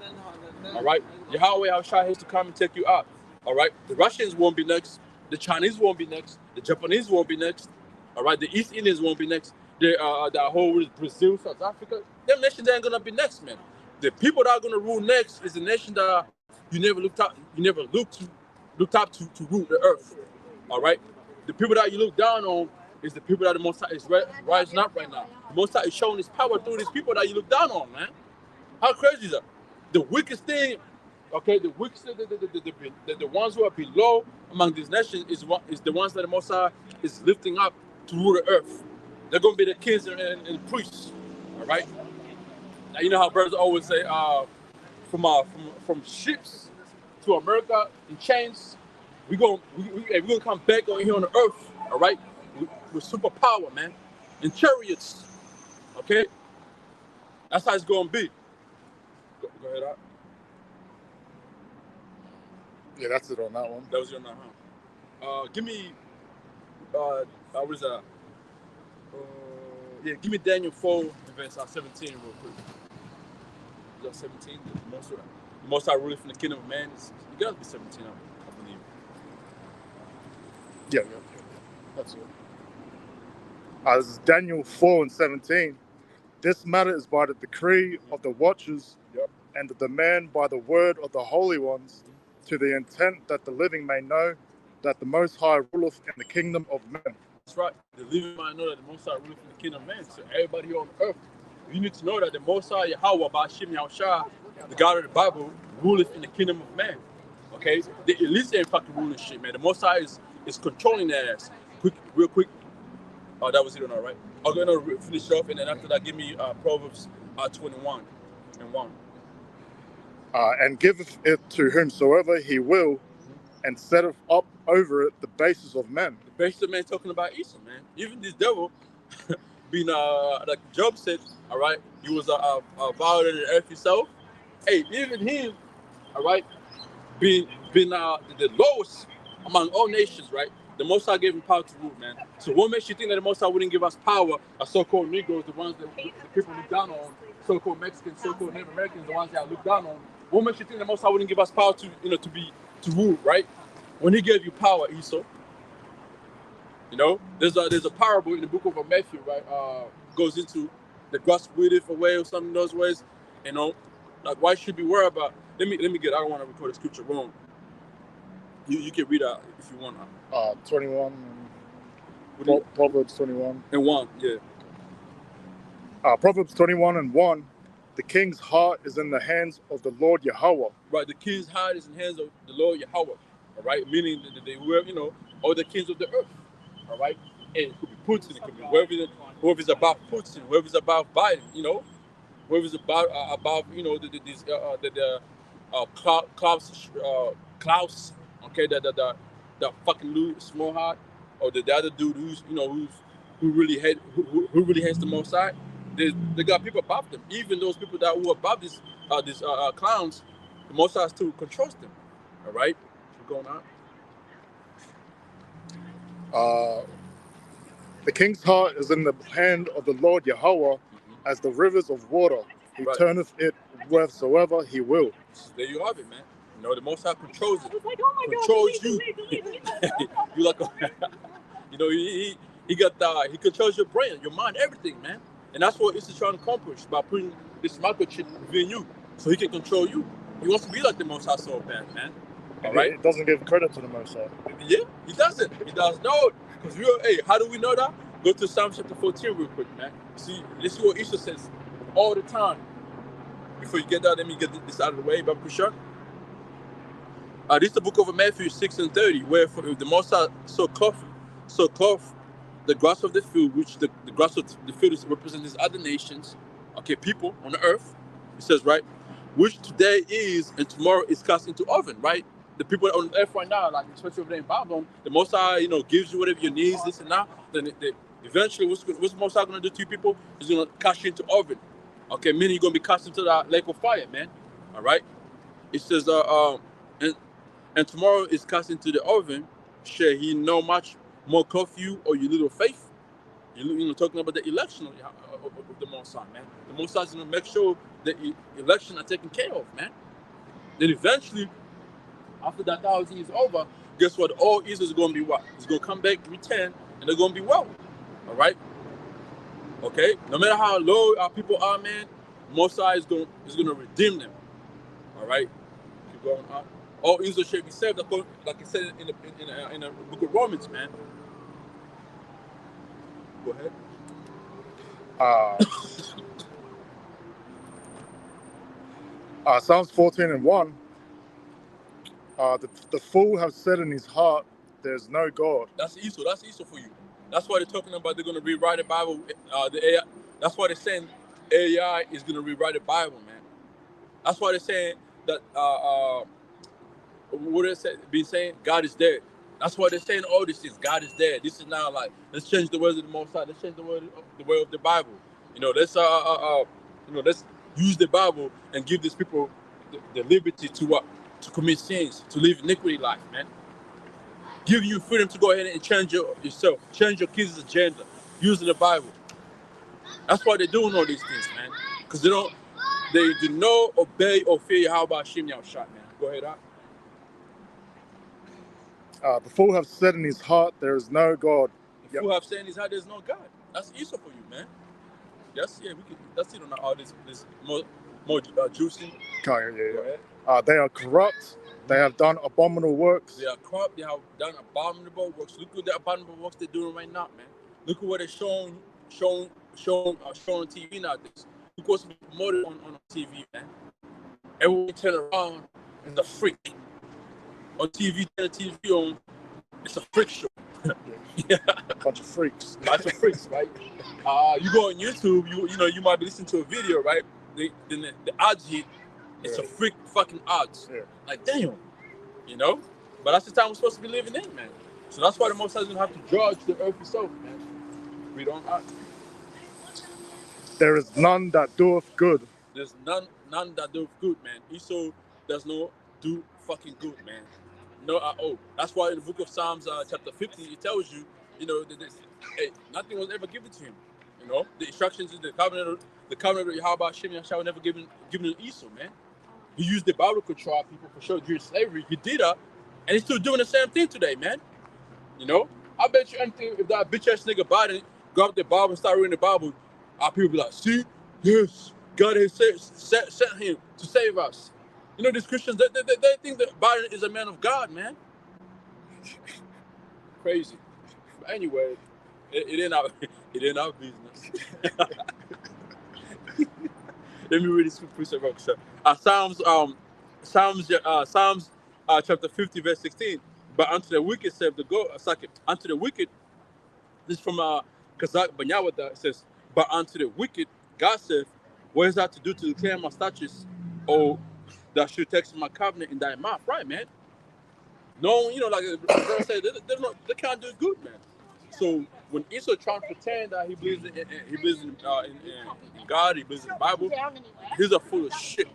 All right. Yahweh Yahushua has to come and take you out. All right. The Russians won't be next. The Chinese won't be next. The Japanese won't be next. All right. The East Indians won't be next. The whole Brazil, South Africa, them nations ain't gonna be next, man. The people that are gonna rule next is the nation that you never looked up to rule the earth. All right. The people that you look down on is the people that the Most High is rising up right now. The Most High is showing his power through these people that you look down on, man. How crazy is that? The weakest thing, okay, the ones who are below among these nations is the ones that the Most High is lifting up to rule the earth. They're going to be the kings and priests, all right? Now, you know how brothers always say, from ships to America in chains, we're gonna come back on here on the earth, all right? With superpower, man, and chariots, okay? That's how it's gonna be. Go ahead, Art. Yeah, that's it on that one. That was your name, huh? Give me, what is that? Give me Daniel 4, verse 17 real quick. Is that 17? The most I ruling from the kingdom of man is, it gotta be 17, I believe. Yeah. That's it. This is Daniel 4:17. This matter is by the decree of the watchers and the demand by the word of the holy ones, to the intent that the living may know that the Most High ruleth in the kingdom of men. That's right. The living might know that the Most High ruleth in the kingdom of men. So everybody here on earth, you need to know that the Most High Yahweh, Bashim Yahushua, the God of the Bible, ruleth in the kingdom of man. Okay? The elites ain't fucking ruling shit, man. The Most High is controlling their ass. Real quick. Oh, that was it on all right. I'm going to finish off, and then after that, give me Proverbs 21:1. And giveth it to whomsoever he will, and setteth up over it the bases of men. The bases of men talking about Esau, man. Even this devil, being like Job said, all right, he was violated the earth himself. Hey, even him, all right, being the lowest among all nations, right? The Most High gave him power to rule, man. So what makes you think that the Most High wouldn't give us power? Our so-called Negroes, the ones that the people look down on, so-called Mexicans, so-called Native Americans, the ones that look down on. What makes you think the Most High wouldn't give us power to rule, right? When He gave you power, Esau. You know, there's a parable in the book of Matthew, right? Goes into the grass witheth away or something those ways. You know, like why should we worry about? Let me get. I don't want to record the scripture wrong. You can read out if you want. 21. Proverbs 21 and 1. Yeah. Proverbs 21 and 1. The king's heart is in the hands of the Lord Yahweh. Right. The king's heart is in the hands of the Lord Yahweh. All right. Meaning that they were, all the kings of the earth. All right. And it could be Putin. It could be whoever's above Putin. Whoever's above Biden. Whoever's about Klaus. Okay. The fucking small heart, or the other dude who really hates the Most High. They got people above them. Even those people that were above these clowns, the Most High still controls them. All right, keep going on. The king's heart is in the hand of the Lord Yahweh, as the rivers of water. He turneth it wheresoever he will. There you have it, man. The Most High controls it. Like, oh my controls God, you. You like, he controls your brain, your mind, everything, man. And that's what he's trying to accomplish by putting this microchip within you, so he can control you. He wants to be like the Most High so bad, man. All right. It doesn't give credit to the Most High. Yeah, he doesn't. He does know. Because how do we know that? Go to Psalm chapter 14 real quick, man. Let's see what Esau says all the time. Before you get that, let me get this out of the way, Babu Kushak. This is the book of Matthew 6:30, where the Most High so cloth the grass of the field, which the grass of the field is represents these other nations, okay, people on the earth. It says, right, which today is and tomorrow is cast into oven, right? The people on the earth right now, like especially over there in Babylon, the Most High, gives you whatever your needs, this and that. Then eventually, what's the Most High going to do to you people? He's going to cast you into oven, okay? Meaning you're going to be cast into that lake of fire, man. All right. It says, and tomorrow is cast into the oven. Shall he know much more curfew or your little faith? Talking about the election of the Most High, man. The Most High is going to make sure the election are taken care of, man. Then eventually, after that 1,000 years over, guess what? All Israel is going to be what? It's going to come back, return, and they're going to be well. All right? Okay? No matter how low our people are, man, Most High is going to redeem them. All right? Keep going on. All Israel shall be saved, like it said in the book of Romans, man. Go ahead. Psalms 14 and 1. The fool has said in his heart, "There's no God." That's Esau. That's Esau for you. That's why they're talking about they're going to rewrite the Bible. The AI. That's why they're saying AI is going to rewrite the Bible, man. That's why they're saying that. What they been saying? God is dead. That's why they're saying all these things. God is dead. This is now like, let's change the words of the Most High. Let's change the word of the Bible. Let's use the Bible and give these people the liberty to commit sins, to live iniquity life, man. Give you freedom to go ahead and change yourself, change your kids' agenda, using the Bible. That's why they're doing all these things, man. Because they do not obey or fear Yahweh Hashem Yahushua, man. Go ahead, Doc. The fool have said in his heart, "There is no God." The fool have said in his heart, "There's no God." That's Esau for you, man. Yes, yeah, that's it on all this more juicy. Yeah. They are corrupt. They have done abominable works. They are corrupt. They have done abominable works. Look at the abominable works they're doing right now, man. Look at what they're showing on TV nowadays. Look what's being promoted on TV, man. Everyone turn around is a freak. On TV, turn the TV on, it's a freak show. Yeah. Bunch of freaks. Bunch of freaks, right? You go on YouTube, you might be listening to a video, right? The odds hit, it's a freak fucking odds. Yeah. Like, damn. But that's the time we're supposed to be living in, man. So that's why the Most High is going to have to judge the earth itself, man. We don't act. There is none that doeth good. There's none that doeth good, man. Esau does not do fucking good, man. No at all. That's why in the book of Psalms, chapter 50, it tells you, nothing was ever given to him. The instructions in the covenant of Yahweh Hashem Yahshua were never given to Esau, man. He used the Bible to control people for sure during slavery. He did that, and he's still doing the same thing today, man. I bet you anything if that bitch ass nigga Biden grabbed the Bible and started reading the Bible, Our people be like, see, yes, God has sent him to save us. You know, these Christians, they think that Biden is a man of God, man. Crazy. But anyway, it ain't our it ain't our business. Let me read this precept. Psalms chapter 50 verse 16. But unto the wicked said the go second. Unto the wicked, this is from Kazakh Banyawada. It says, but unto the wicked, God saith, what is that to do to declare my statutes, or that should text my covenant in thy mouth? Right, man. No, you know, like the brother said, they can't do good, man. So when Esau trying to pretend that he believes in God, he believes in the Bible, he's a full of shit.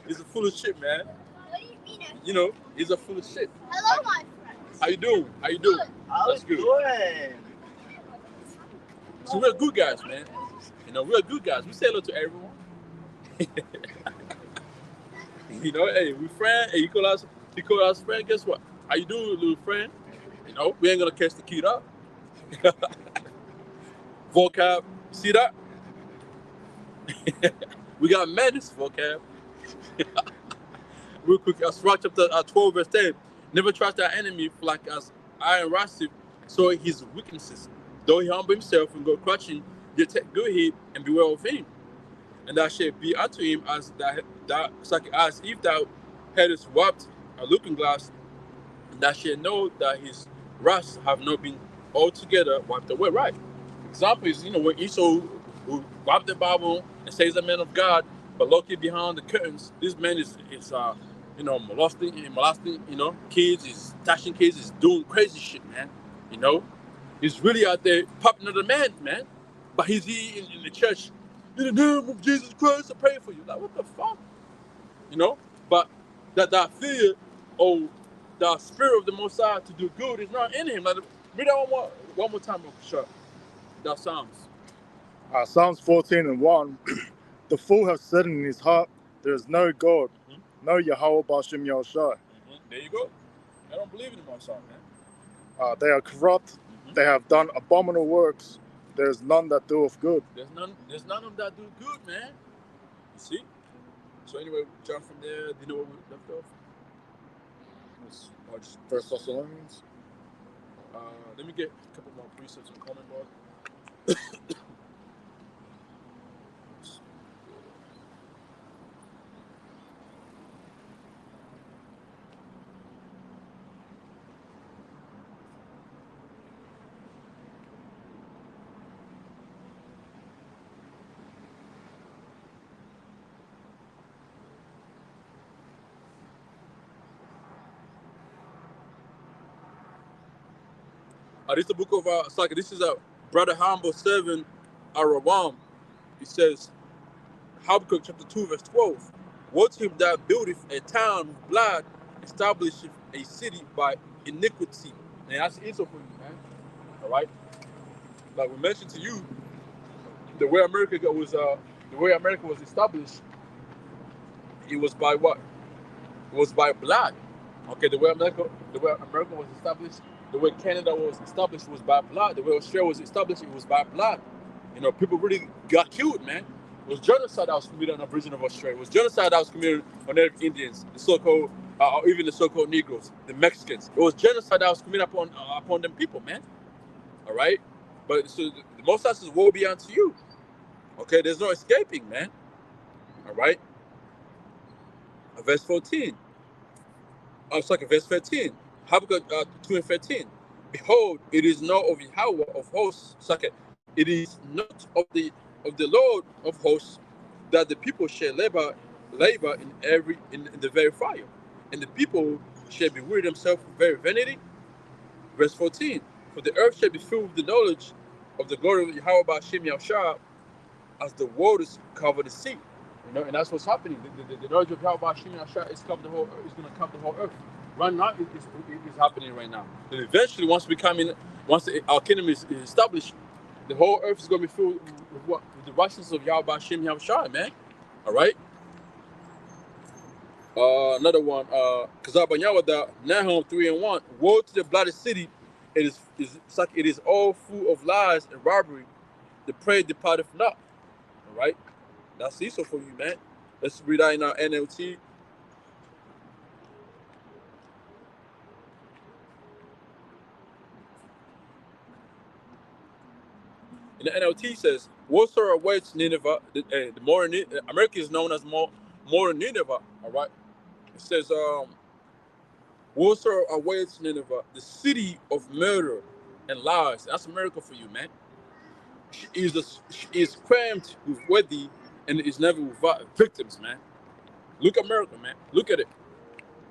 He's a full of shit, man. You know, he's a full of shit. Hello, my friends. How you doing? How you doing? That's good. So we're good guys, man. You know, we're good guys. We say hello to everyone. You know, hey, we friend. Hey, you call us friend. Guess what? How you doing, little friend? You know, we ain't gonna catch the kid up. Vocab, see that? We got madness, vocab. Real quick, Sirach chapter 12 verse 10. Never trust our enemy, for like as iron rusteth, so his weaknesses. Though he humble himself and go crouching, yet take good heed and beware of him. And thou shalt be unto him as as if thou hadst wiped a looking glass, and thou shalt know that his wrath have not been altogether wiped away. Right. Example is, you know, when Esau who robbed the Bible and says a man of God, but located behind the curtains, this man is you know, molesting, you know, kids, is touching kids, is doing crazy shit, man. You know, he's really out there popping another man, man. But he's here in the church, in the name of Jesus Christ, I pray for you. Like, what the fuck? You know? But that fear or the spirit of the Messiah to do good is not in him. Like, read that one more time, sure. That Psalms. Psalms 14:1. The fool has said in his heart, there is no God, no Yahweh Bashim Yahushua. There you go. I don't believe in the Messiah, man. They are corrupt. They have done abominable works. There is none that doeth good. There's none of them that do good, man. You see? So anyway, jump from there. Do you know what we left off? It's just First Thessalonians. Let me get a couple more precepts and comment board. This is the book of this is a brother humble servant Arawam. He says, Habakkuk chapter 2 verse 12. Woe to him that buildeth a town with blood, establisheth a city by iniquity. And that's the answer for you, man. All right. Like we mentioned to you, the way America was established, it was by what? It was by blood. Okay, the way America was established, the way Canada was established was by blood. The way Australia was established, it was by blood. You know, people really got killed, man. It was genocide that was committed on the Aboriginal of Australia. It was genocide that was committed on Native Indians, the so-called, or even the so-called Negroes, the Mexicans. It was genocide that was committed upon them people, man. All right? But so the most of is woe be unto you. Okay, there's no escaping, man. All right? Verse 14. Verse 13. Habakkuk 2:13. Behold, it is not of Yahweh of hosts. It is not of the Lord of hosts that the people shall labor in the very fire, and the people shall be weary themselves with very vanity. Verse 14. For the earth shall be filled with the knowledge of the glory of Yahweh Ba'ashem Yahushua, as the waters cover the sea. You know, and that's what's happening. The knowledge of Yahweh Ba'ashem Yahushua is going to cover the whole earth. Right now, it's happening right now. And eventually, once our kingdom is established, the whole earth is going to be filled with what? With the righteousness of Yahweh Ba'ashem Yahushua, man. All right. Another one. Kazabanyawada Nahum 3:1. Woe to the bloody city! It is all full of lies and robbery. the prey departeth not. All right, that's Esau for you, man. Let's read that in our NLT. In the NLT says, whatsoever awaits Nineveh, the more America is known as more Nineveh. All right, it says, whatsoever awaits Nineveh, the city of murder and lies. That's America for you, man. She is crammed with worthy and is never without victims, man. Look at America, man. Look at it.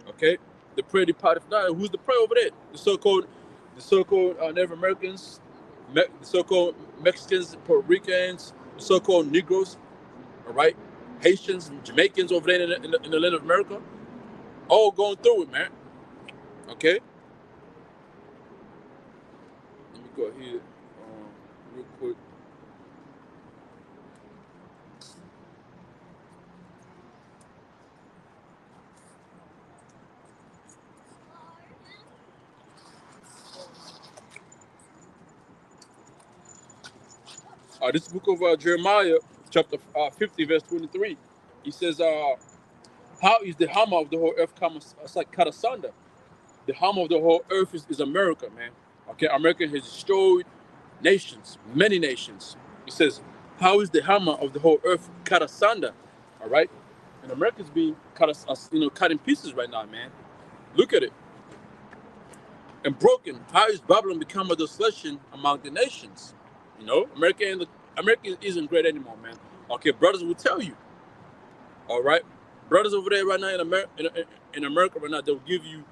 Okay, the prey departed from God. Who's the prey over there? The so-called Native Americans, the so-called Mexicans, Puerto Ricans, the so-called Negroes. All right, Haitians, and Jamaicans over there in the land of America, all going through it, man. Okay, let me go here real quick. This book of Jeremiah, chapter 50, verse 23. He says, how is the hammer of the whole earth cut asunder? The hammer of the whole earth is America, man. Okay, America has destroyed nations, many nations. He says, how is the hammer of the whole earth cut asunder? All right, and America's being cut in pieces right now, man. Look at it. And broken. How is Babylon become a desolation among the nations? You know, America isn't great anymore, man. Okay, brothers will tell you. All right, brothers over there right now in America right now, they'll give you,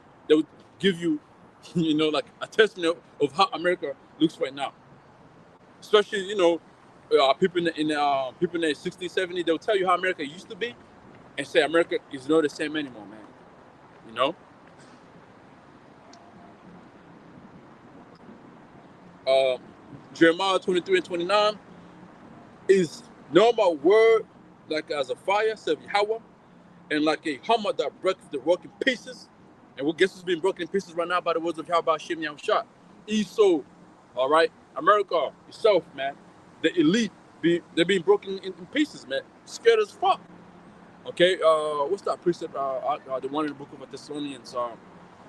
you know, like a testimony of how America looks right now. Especially, you know, people in the 60s, 70s, they'll tell you how America used to be, and say America is not the same anymore, man. You know. Jeremiah 23 and 29 is no more word like as a fire, said Yahweh, and like a hammer that breaks the rock in pieces. And what guess who's being broken in pieces right now by the words of Yahweh Shem Yahushua? Esau, all right? America, yourself, man. The elite, they're being broken in pieces, man. Scared as fuck. Okay, what's that precept? The one in the book of Thessalonians,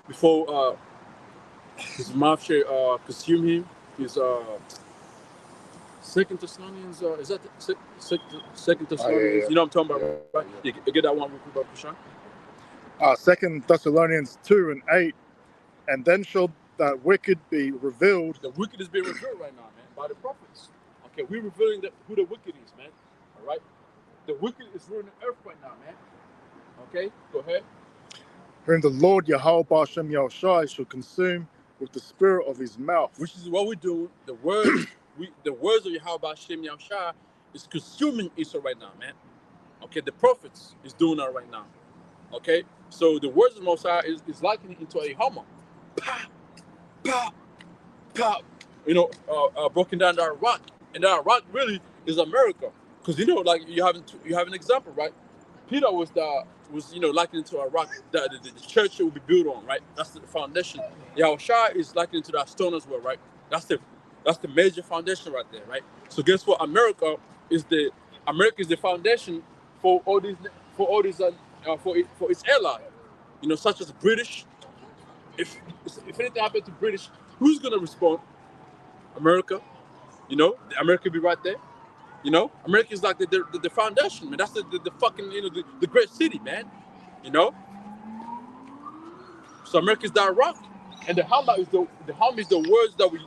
before his mouth shall consume him, his Second Thessalonians, is that the Second Thessalonians? Yeah. You know what I'm talking about, right? Yeah. You get that one real quick, Prashant? 2 Thessalonians 2 and 8, and then shall that wicked be revealed. The wicked is being revealed right now, man, by the prophets. Okay, we're revealing who the wicked is, man. All right? The wicked is ruling the earth right now, man. Okay, go ahead. Whom the Lord Yahweh B'Shem Yahushua shall consume with the spirit of his mouth. Which is what we do. The words of Yahweh B'Shem Yahushua is consuming Israel right now, man. Okay, the prophets is doing that right now. Okay, so the words of the Most High is likening into a hammer. Pop, pop, pop. You know, broken down that rock, and that rock really is America. Because you know, like you have an example, right? Peter was likened into a rock that the church will be built on, right? That's the foundation. Yahushua is likened into that stone as well, right? That's the major foundation right there, right? So guess what? America is the foundation for its ally, you know, such as British. If anything happened to British, who's gonna respond? America, you know, America be right there. You know, America is like the foundation, man. That's the fucking, you know, the great city, man. You know, so America is that rock, and the hammer is the words that we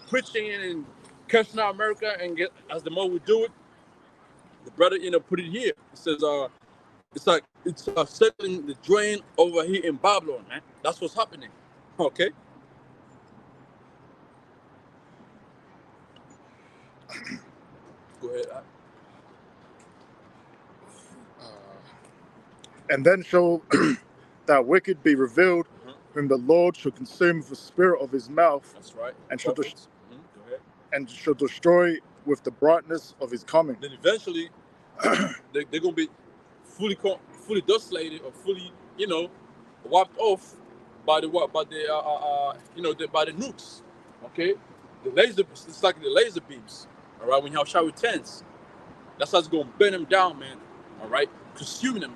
preaching and cursing out America, and get as the more we do it, the brother put it here. It says it's settling the drain over here in Babylon, man. That's what's happening. Okay. Go ahead. And then shall that wicked be revealed, whom the Lord shall consume with the spirit of his mouth. That's right. And shall destroy with the brightness of his coming. Then eventually, they're gonna be fully desolated or fully, wiped off by the nukes. Okay, it's like the laser beams. All right, when Yahushua returns, that's how it's going to burn them down, man. All right, consuming them,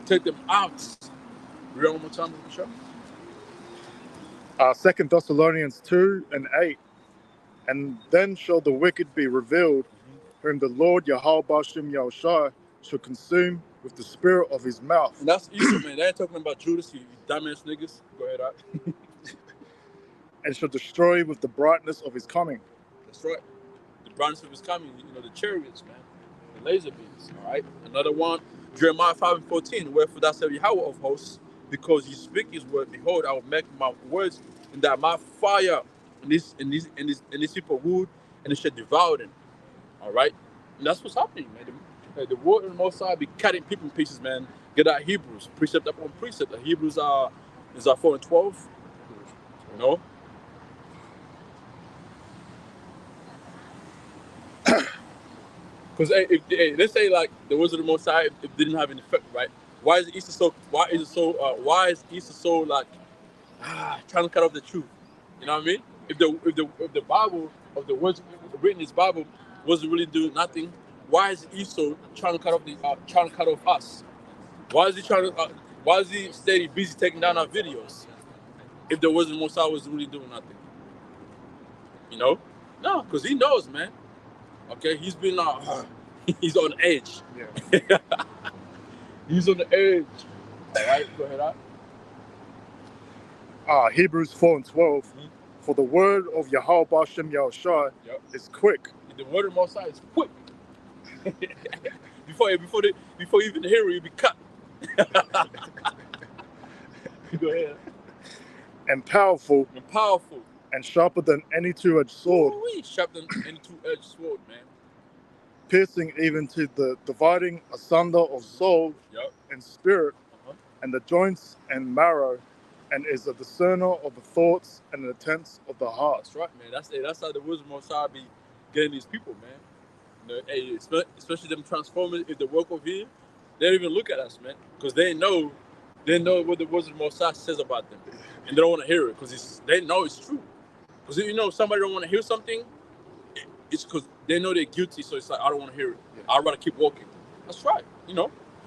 take them out. Read one more time, Yahushua. 2 Thessalonians 2:8. And then shall the wicked be revealed, whom the Lord Yahweh Bashem Yahushua shall consume with the spirit of his mouth. And that's Esau, man. They ain't talking about Judas, you dumbass niggas. Go ahead, out. And shall destroy with the brightness of his coming. That's right. The brightness of his coming, the chariots, man. The laser beams, all right? Another one, Jeremiah 5:14. Wherefore thou said Yahweh of hosts, because you speak his word, behold, I will make my words, and that my fire and these people wood, and it shall devour them. All right? And that's what's happening, man. The word of the Most High be cutting people in pieces, man. Get out Hebrews, precept upon precept. The Hebrews is 4:12. Because let's say like the words of the Most High, it didn't have an effect, right? Why is Easter so like trying to cut off the truth? You know what I mean? If the Bible of the words written in this Bible wasn't really doing nothing, why is Esau trying to cut off us? Why is he steady busy taking down our videos? If the words of the Most High wasn't really doing nothing, no, because he knows, man. Okay, he's been he's on edge. Yeah. He's on the edge. All right, go ahead. Hebrews 4:12. For the word of Yahweh Bashem Yahushua is quick. The word of Most High is quick. before you even hear it, you'll be cut. Go ahead. And powerful. And sharper than any two-edged sword. Ooh, sharper than any two-edged sword, man. Piercing even to the dividing asunder of soul and spirit, and the joints and marrow, and is a discerner of the thoughts and the intents of the heart. That's right, man. That's how the wisdom of God be getting these people, man. Especially them transforming. If they work over here, they don't even look at us, man, because they know what the wisdom of Most High says about them, and they don't want to hear it because they know it's true. Because if somebody don't want to hear something, it's because they know they're guilty. So it's like, I don't want to hear it. Yeah. I'd rather keep walking. That's right.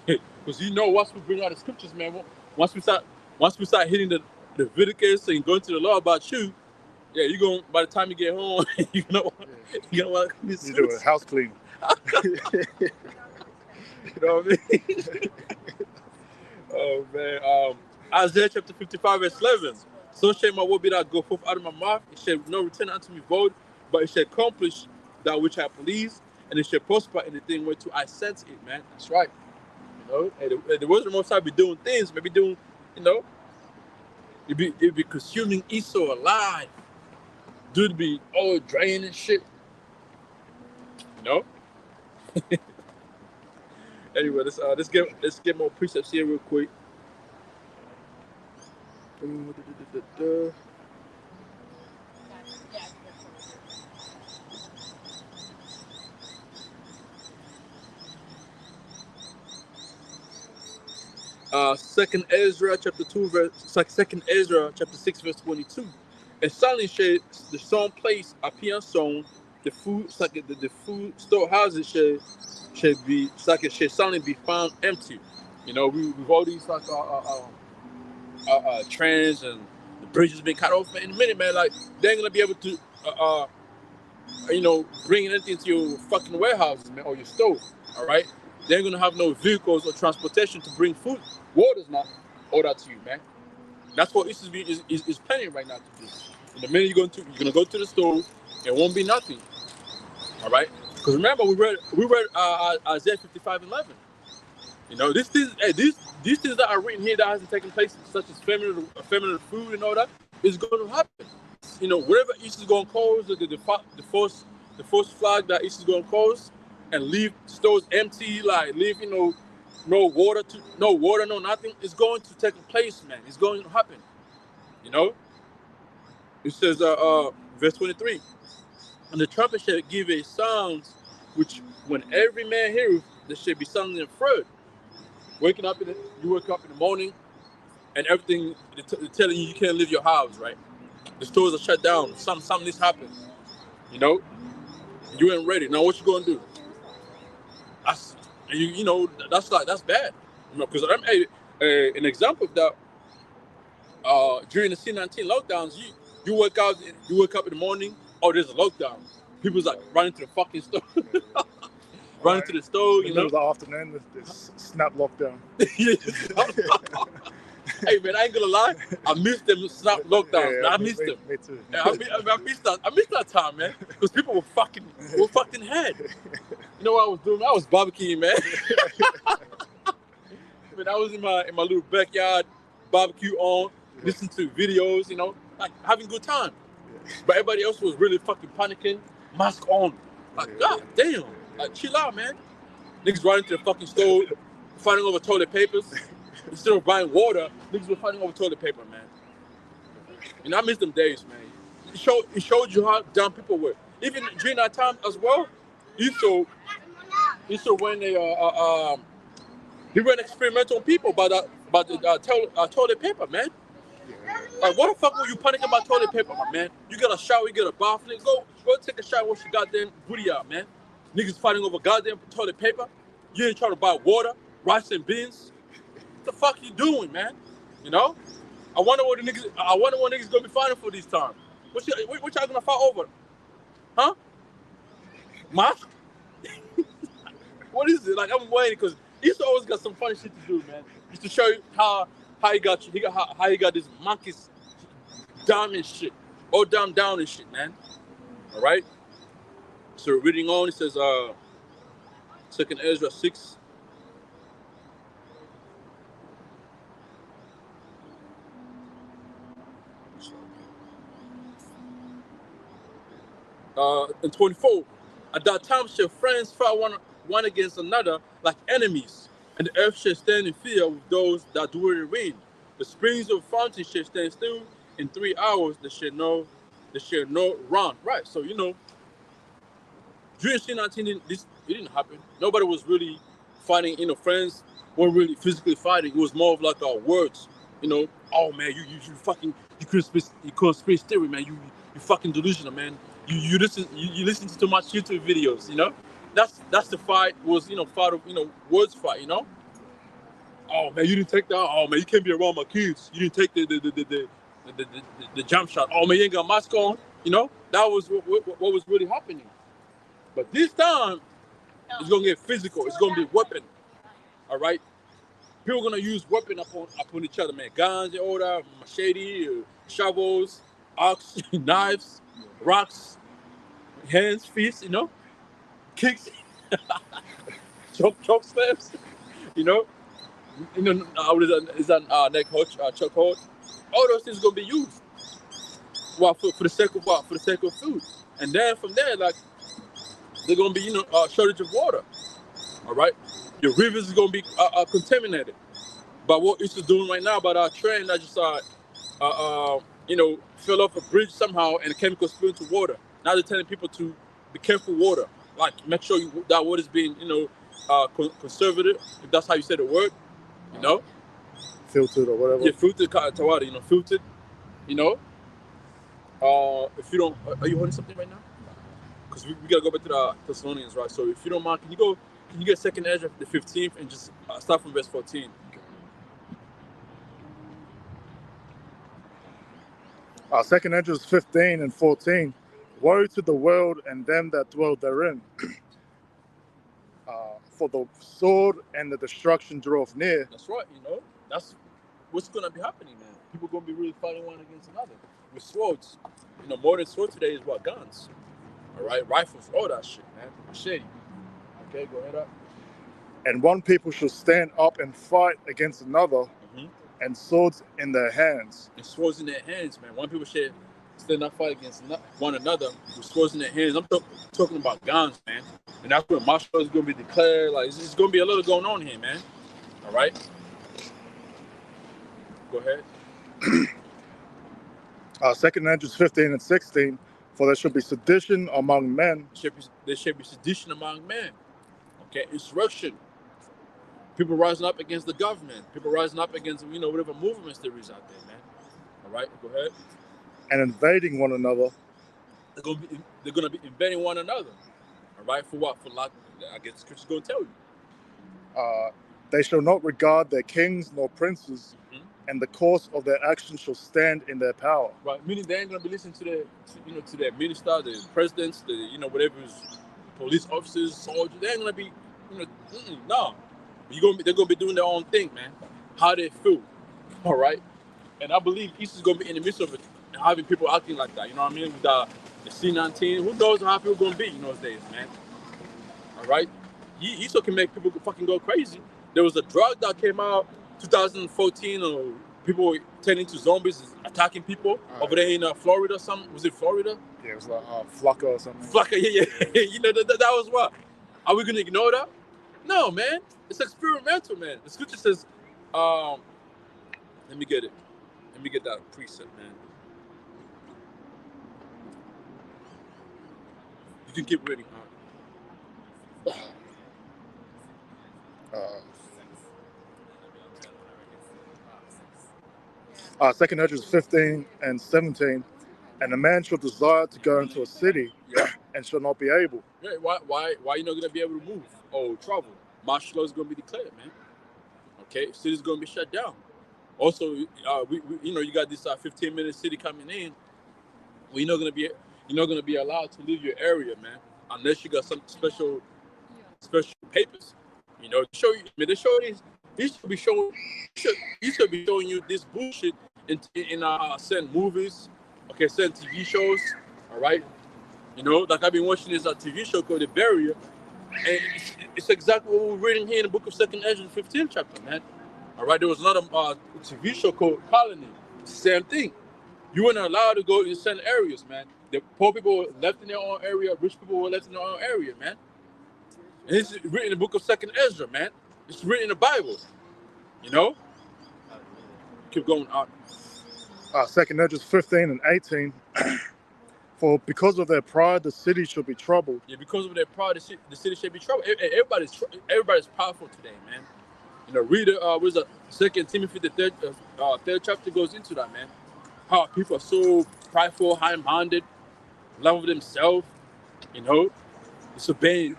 Because once we bring out the scriptures, man, once we start hitting the Leviticus and going to the law about you, yeah, you're going, by the time you get home, you know what? You do a house clean. You know what I mean? Oh, man. Isaiah chapter 55, verse 11. So shall my word be that go forth out of my mouth. It shall not return unto me void, but it shall accomplish that which I please, and it shall prosper in the thing whereto I sent it, man. That's right. The words of the Most High be doing things, maybe doing, it'd be consuming Esau alive. Dude be all draining and shit. Anyway, let's get more precepts here real quick. 2nd Ezra chapter 6 verse 22. And suddenly shall the sown place appear unsown, the food storehouses shall suddenly be found empty. We've all these trends and the bridges being cut off. In a minute, man, like they ain't gonna be able to bring anything to your fucking warehouses, man, or your store. All right, they ain't gonna have no vehicles or transportation to bring food. Water's not all that to you, man. That's what this is planning right now to do. In the minute you're gonna go to the store, it won't be nothing. All right, because remember we read Isaiah 55:11. These things that are written here that hasn't taken place, such as feminine food and all that, is going to happen. Whatever East is going to cause, the false flag that East is going to cause, and leave stores empty, like leave no water, no nothing, is going to take place, man. It's going to happen. It says, verse 23, and the trumpet shall give a sound, which when every man heareth, there shall be something afraid. You wake up in the morning, and everything they're telling you can't leave your house, right? The stores are shut down. Something's happened. You ain't ready. Now what you gonna do? You know, that's bad. You know, because an example of that, during the C-19 lockdowns, you wake up in the morning, oh, there's a lockdown. People's like running to the fucking store. Running to the store, in the middle of the afternoon with this snap lockdown. Hey man, I ain't gonna lie, I missed them snap lockdowns, man. I missed them. Me too. Yeah, I missed that time, man. Because people were fucking head. You know what I was doing? I was barbecuing, man. Man, I was in my little backyard, barbecue on, listening to videos, you know, like having a good time. But everybody else was really fucking panicking, mask on. Like, god damn. Like, chill out, man. Niggas running to the fucking store, fighting over toilet papers. Instead of buying water, niggas were fighting over toilet paper, man. And I miss them days, man. It showed you how dumb people were. Even during that time as well, you saw when they ran experiments on people about the toilet paper, man. Like, what the fuck were you panicking about toilet paper, my man? You got a shower, you got a bath, go take a shower, wash your goddamn booty out, man. Niggas fighting over goddamn toilet paper. You ain't trying to buy water, rice and beans. What the fuck you doing, man? You know? I wonder what niggas gonna be fighting for this time. What y'all gonna fight over? Huh? Mask? What is it? Like, I'm waiting because he's always got some funny shit to do, man. Just to show you how he got this monkeys dumb and shit. All dumb down and shit, man. Alright? So reading on, it says 2nd Ezra 6. And 24. At that time shall friends fight one against another like enemies, and the earth shall stand in fear with those that do it in rain. The springs of fountains shall stand still. In 3 hours they shall not run. Right. So you know, during C-19, it didn't happen. Nobody was really fighting. You know, friends weren't really physically fighting. It was more of like words. You know, oh man, you conspiracy theory, man. You fucking delusional, man. You listen to too much YouTube videos, you know. That's the fight was, you know, fight of, you know, words fight, you know. Oh man, you didn't take that. Oh man, you can't be around my kids. You didn't take the jump shot. Oh man, you ain't got a mask on. You know, that was what was really happening. But this time, it's gonna get physical. It's gonna be weapon. All right. People are gonna use weapon upon each other, man. Guns and all that, machete, shovels, axe, knives, rocks, hands, fists, you know, kicks, choke slams, you know, is that neck hold, choke hold. All those things are gonna be used. Well, for the sake of what? For the sake of food, and then from there, like, they're gonna be, you know, shortage of water. All right, your rivers is gonna be contaminated. But what it's doing right now about our train that just you know, fell off a bridge somehow and the chemicals spill into water. Now they're telling people to be careful water. Like, make sure that water is being, you know, conservative, if that's how you say the word, you know. Filtered or whatever. Yeah, filtered water, you know, filtered, you know. If you don't, are you holding something right now? Because we gotta go back to the Thessalonians, right? So if you don't mind, can you get 2nd Ezra the 15th and just start from verse 14? Our 2nd Ezra 15 and 14. Woe to the world and them that dwell therein. For the sword and the destruction draweth near. That's right, you know. That's what's going to be happening, man. People are going to be really fighting one against another with swords. You know, modern sword today is what? Guns. All right? Rifles, all that shit, man. Machete. Okay, go ahead up. And one people shall stand up and fight against another, and swords in their hands. And swords in their hands, man. One people should stand up fight against one another with swords in their hands. I'm talking about guns, man. And that's when martial is going to be declared. Like, it's going to be a lot going on here, man. All right? Go ahead. 2nd Ezra 15 and 16. For there shall be sedition among men. There should be sedition among men. Okay, insurrection. People rising up against the government. People rising up against, you know, whatever movements there is out there, man. All right, go ahead. And invading one another. They're gonna be invading one another. All right, for what? For like, I guess the scripture's going to tell you. They shall not regard their kings nor princes, and the course of their actions shall stand in their power. Right, meaning they ain't going to be listening to their minister, the presidents, whatever's police officers, soldiers. They ain't going to be, no. They're going to be doing their own thing, man. How they feel, all right? And I believe East is going to be in the midst of it, having people acting like that, you know what I mean? With the C-19, who knows how people going to be in those days, man? All right? East can make people fucking go crazy. There was a drug that came out 2014, or people turning into zombies, attacking people over there in Florida or something. Was it Florida? Yeah, it was like Flocka or something. Flocka, yeah. That was what? Are we going to ignore that? No, man. It's experimental, man. The scripture says, let me get it. Let me get that precept, man. You can keep reading, Second Ezra 15 and 17, and a man shall desire to go into a city and shall not be able. Yeah, why you not gonna be able to move or travel? Martial law is gonna be declared, man. Okay, city's gonna be shut down. Also, you got this 15-minute city coming in. Well, you're not gonna be allowed to leave your area, man, unless you got some special papers. Show you. I mean, they show this. He should be showing you this bullshit in certain movies, okay, certain TV shows. All right, like I've been watching this TV show called The Barrier, and it's exactly what we're reading here in the book of 2nd Ezra 15 chapter, man. All right, there was another TV show called Colony. Same thing. You weren't allowed to go in certain areas, man. The poor people were left in their own area, rich people were left in their own area, man. And it's written in the book of 2nd Ezra, man. It's written in the Bible. Keep going out. 2nd Ezra 15 and 18. For because of their pride, the city shall be troubled. Yeah, because of their pride, the city shall be troubled. Everybody's powerful today, man. Read where's the 2 Timothy, the third chapter goes into that, man. How people are so prideful, high-minded, love of themselves, disobeying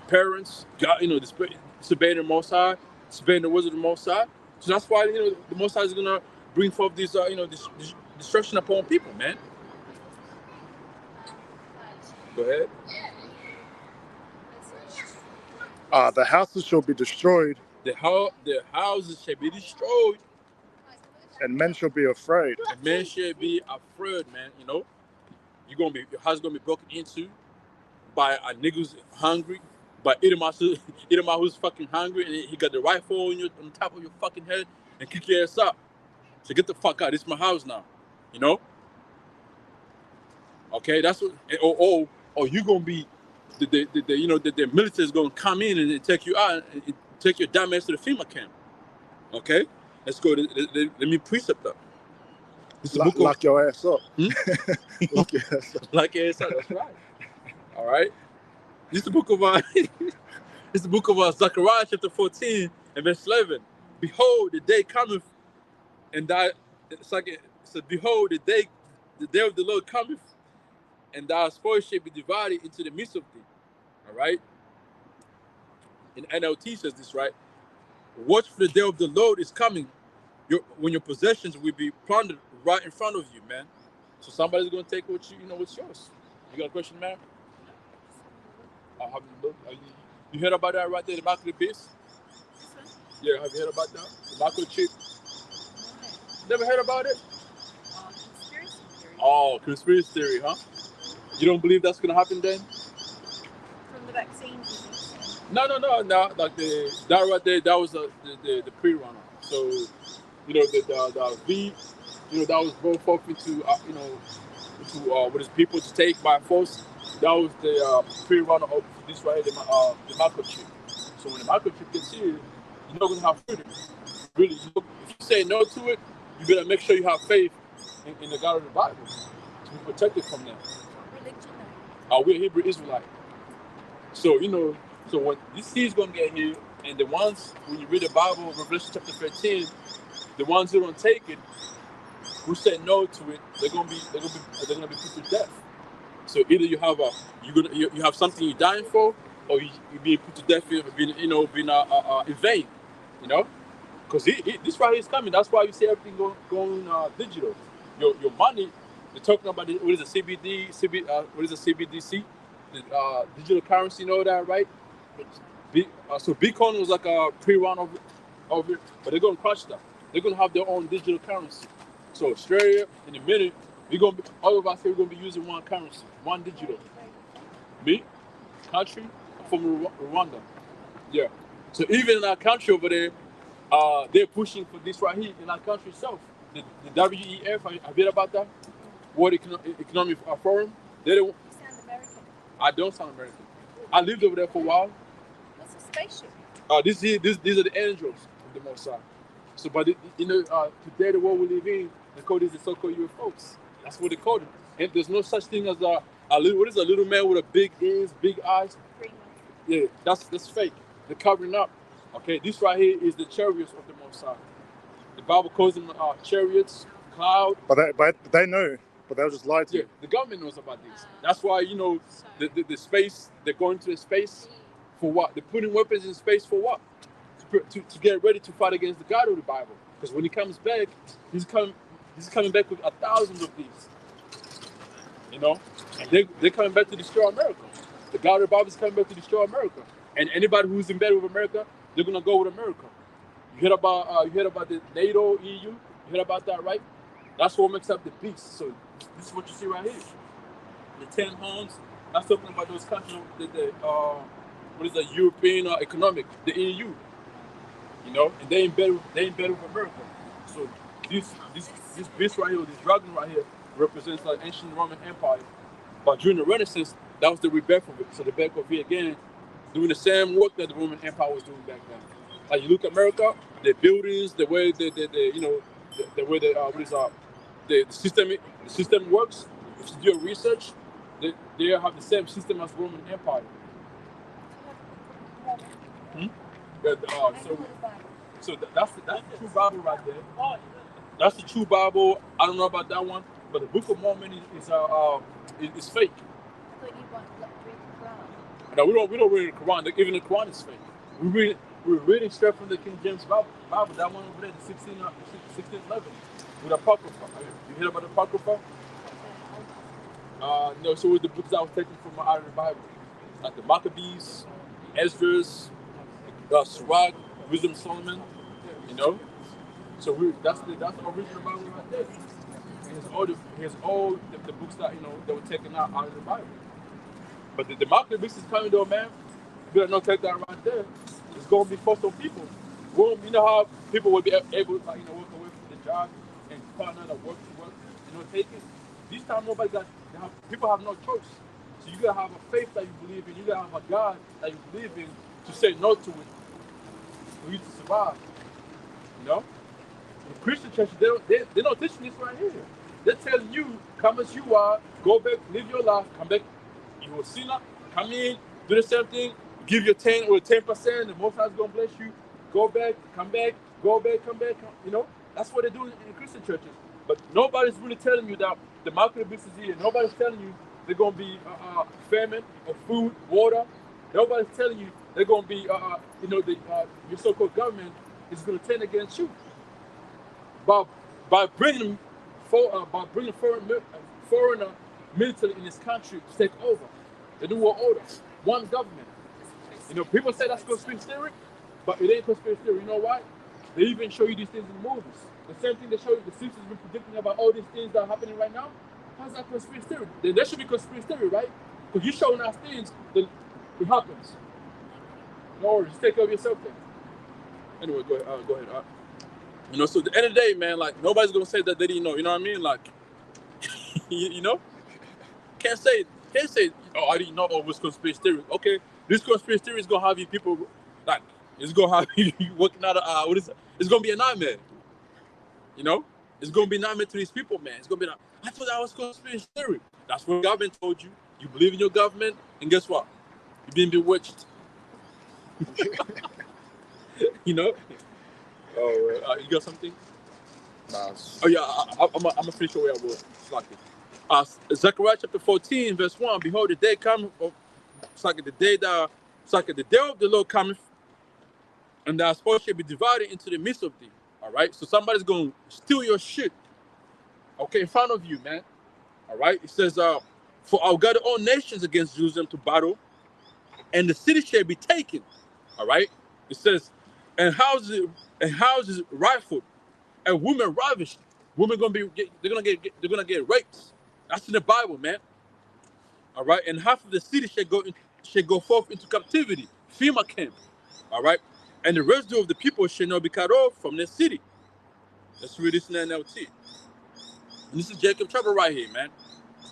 parents, God, disobeying the Most High, disobeying the words of the Most High. So that's why the Most High is gonna bring forth this this destruction upon people, man. Go ahead. The houses shall be destroyed. The houses shall be destroyed. And men shall be afraid. And men shall be afraid, man. Your house gonna be broken into by a nigga who's hungry, by Edomah who's fucking hungry, and he got the rifle on top of your fucking head and kick your ass up. So get the fuck out. This is my house now. Okay, that's what. Or you gonna be the military is gonna come in and take you out and take your dumb ass to the FEMA camp. Okay, let's go. Let me precept up. Lock your ass up. Lock your ass up. Lock your ass up. That's right. All right. This is the book of Zechariah chapter 14 and verse 11. Behold, the day cometh, and behold, the day of the Lord cometh, and thy spoil shall be divided into the midst of thee. All right. In NLT says this, right? Watch for the day of the Lord is coming, when your possessions will be plundered right in front of you, man. So somebody's gonna take what's yours. You got a question, man? You heard about that right there, the back of the base? Yeah, have you heard about that? The microchip? Never heard about it? Conspiracy theory. Oh, conspiracy theory, huh? You don't believe that's gonna happen then? From the vaccines, you think? No. Like that right there, that was the pre-runner. So, the V, that was brought forth into what is people to take by force. That was the pre-runner of this right here, the microchip. So when the microchip gets here, you're not gonna have freedom. Really, if you say no to it, you better make sure you have faith in the God of the Bible to be protected from them. Religion. We're Hebrew Israelite. So so when this seed's gonna get here, and the ones when you read the Bible, Revelation chapter 13, the ones who don't take it, who said no to it, they're gonna be put to death. So either you have you have something you're dying for, or you being put to death, being in vain, you know. Because this right here is coming. That's why you see everything going digital. Your money. They're talking about what is a what is a CBDC, the digital currency, and all that, right? So Bitcoin was like a pre-run of it, but they're gonna crush that. They're gonna have their own digital currency. So Australia, in a minute, all of us here, we're gonna be using one currency, one digital. Me, country, I'm from Rwanda. Yeah. So even in our country over there, they're pushing for this right here in our country itself. The WEF, have you heard about that? World Economic Forum. They don't. You sound American. I don't sound American. I lived over there for a while. What's a spaceship? These are the angels of the Most High. So, but today the world we live in, they call these the so-called UFOs. That's what they call it. And there's no such thing as a little man with a big ears, big eyes. Green one. Yeah, that's fake. They're covering up. Okay, this right here is the chariots of the Most High. The Bible calls them chariots, cloud. But they know, but they'll just lie to Yeah, you. the government knows about this. That's why the space, they're going to the space for what? They're putting weapons in space for what? To get ready to fight against the God of the Bible. Because when he comes back, he's coming back with 1,000 of these. You know, and they're coming back to destroy America. The God of the Bible is coming back to destroy America. And anybody who's in bed with America, they're gonna go with America. You heard about the NATO, EU? You heard about that, right? That's what makes up the beast. So this is what you see right here. The 10 horns. That's talking about those countries. What is the European economic? The EU. You know, and they in bed with America. So this beast right here, this dragon right here, represents the ancient Roman Empire. But during the Renaissance, that was the rebirth of it. So the back of it again, doing the same work that the Roman Empire was doing back then. Like you look at America, the buildings, the way the way the system works. If you do your research, they have the same system as Roman Empire. So that's the true Bible right there. That's the true Bible. I don't know about that one, but the Book of Mormon is fake. I thought you wanted to read the Quran. No, we don't read the Quran. Even the Quran is fake. We're reading straight from the King James Bible. That one over there, the 1611, with Apocrypha. You hear about the Apocrypha? No. So with the books I was taken from out of the Bible, like the Maccabees, Ezra's, Sirach, Wisdom of Solomon. You know. So that's the original Bible right there. Here's all the books that that were taken out of the Bible. But the Maccabees is coming though, man. You better not take that right there. It's gonna be forced on people. Well, you know how people will be able to walk away from the job and find another work, take it. This time people have no choice. So you gotta have a faith that you believe in. You gotta have a God that you believe in to say no to it for you to survive. You know? The Christian churches, they're not teaching this right here. They're telling you, come as you are, go back, live your life, come back. You will sin up, come in, do the same thing, give your 10 or 10%, the Most High is going to bless you. Go back, come back, go back, come back. That's what they're doing in Christian churches. But nobody's really telling you that the market of business is here. Nobody's telling you they're going to be famine of food, water. Nobody's telling you they're going to be, your so-called government is going to turn against you. By bringing foreigner military in this country to take over. The New World Order, one government. People say that's conspiracy theory, but it ain't conspiracy theory. You know why? They even show you these things in movies. The same thing they show you, the Simpsons have been predicting about all these things that are happening right now. How's that conspiracy theory? Then there should be conspiracy theory, right? Because you're showing us things, then it happens. No worries, just take care of yourself then. Anyway, go ahead. So at the end of the day, man, like nobody's gonna say that they didn't know. You know what I mean? Like, can't say, oh, I didn't know it was conspiracy theory. Okay, this conspiracy theory is gonna have you people like it's gonna have you working out. What is it? It's gonna be a nightmare. It's gonna be a nightmare to these people, man. It's gonna be. I thought that was conspiracy theory. That's what the government told you. You believe in your government, and guess what? You're being bewitched. Oh, you got something? Nah. Oh yeah, I'm gonna finish the way I was. Slack it. Zechariah chapter 14, verse 1. Behold, the day cometh. It's like the day of the Lord cometh, and thy spoil shall be divided into the midst of thee. All right. So somebody's going to steal your shit. Okay, in front of you, man. All right. It says, "For I'll gather all nations against Jerusalem to battle, and the city shall be taken." All right. It says, and houses rifled, and women ravished. Women they're gonna get raped. That's in the Bible, man. All right. And half of the city shall go forth into captivity, FEMA camp. All right. And the residue of the people shall not be cut off from their city. Let's read this in NLT. And this is Jacob trouble right here, man.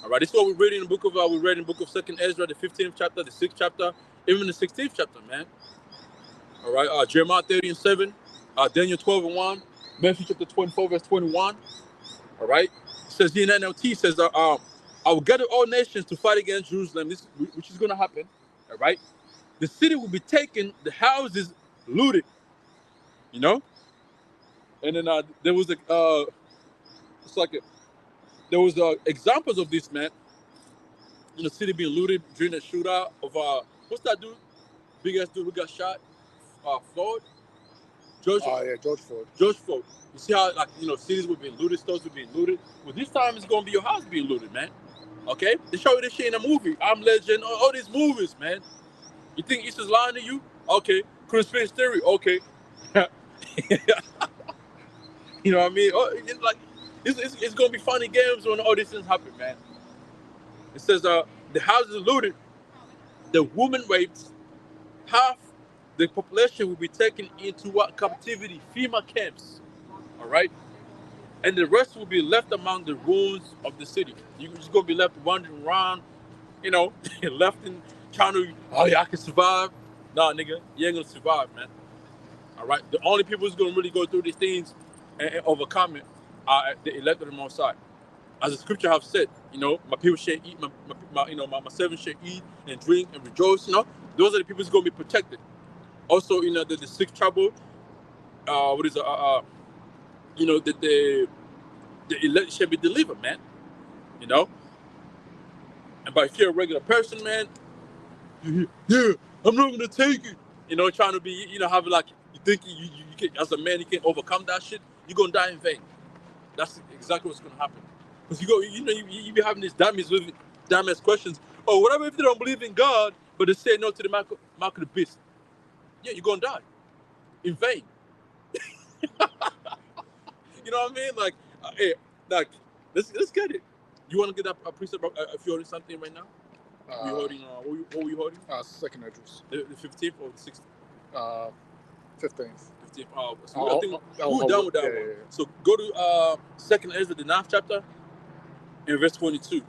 All right, this is what we read in the book of we read in the book of 2nd Ezra, the 15th chapter, the 6th chapter, even the 16th chapter, man. All right, Jeremiah 30:7, Daniel 12:1, Matthew chapter 24, verse 21. All right, it says here in NLT, says, I will gather all nations to fight against Jerusalem, which is going to happen. All right, the city will be taken, the houses looted, you know. And then there was there was examples of this, man. In the city being looted during the shootout of what's that dude? Big ass dude who got shot? Floyd? George Floyd. George Floyd. You see how cities were being looted, stores were being looted? Well, this time it's gonna be your house being looted, man. Okay? They show you this shit in a movie. I'm Legend, all these movies, man. You think Easter's lying to you? Okay. Conspiracy theory, okay. You know what I mean? It's gonna be funny games when all these things happen, man. It says the houses are looted, the woman raped, half the population will be taken into what captivity? FEMA camps. All right? And the rest will be left among the ruins of the city. You're just gonna be left wandering around, left in trying to, I can survive. Nah, nigga, you ain't gonna survive, man. All right? The only people who's gonna really go through these things and overcome it are the elect of the Most High. As the scripture have said, my people shall eat, my servants shall eat and drink and rejoice. Those are the people who's gonna be protected. Also, the sixth trouble, the elect shall be delivered, man. And but if you're a regular person, man, yeah, I'm not gonna take it. Trying to be, having like you think you can, as a man, you can overcome that shit. You're gonna die in vain. That's exactly what's gonna happen. Because you be having these dumbass questions. Oh, whatever if they don't believe in God, but they say no to the mark of the beast. Yeah, you're gonna die in vain. You know what I mean? Like, hey, let's get it. You want to get a precept? If you're holding something right now, you're holding. What were you holding? Second address. The 15th or the 16th? 15th. 15th. So I think we're done with that one. Yeah. So go to 2nd Ezra, the 9th chapter, in verse 22.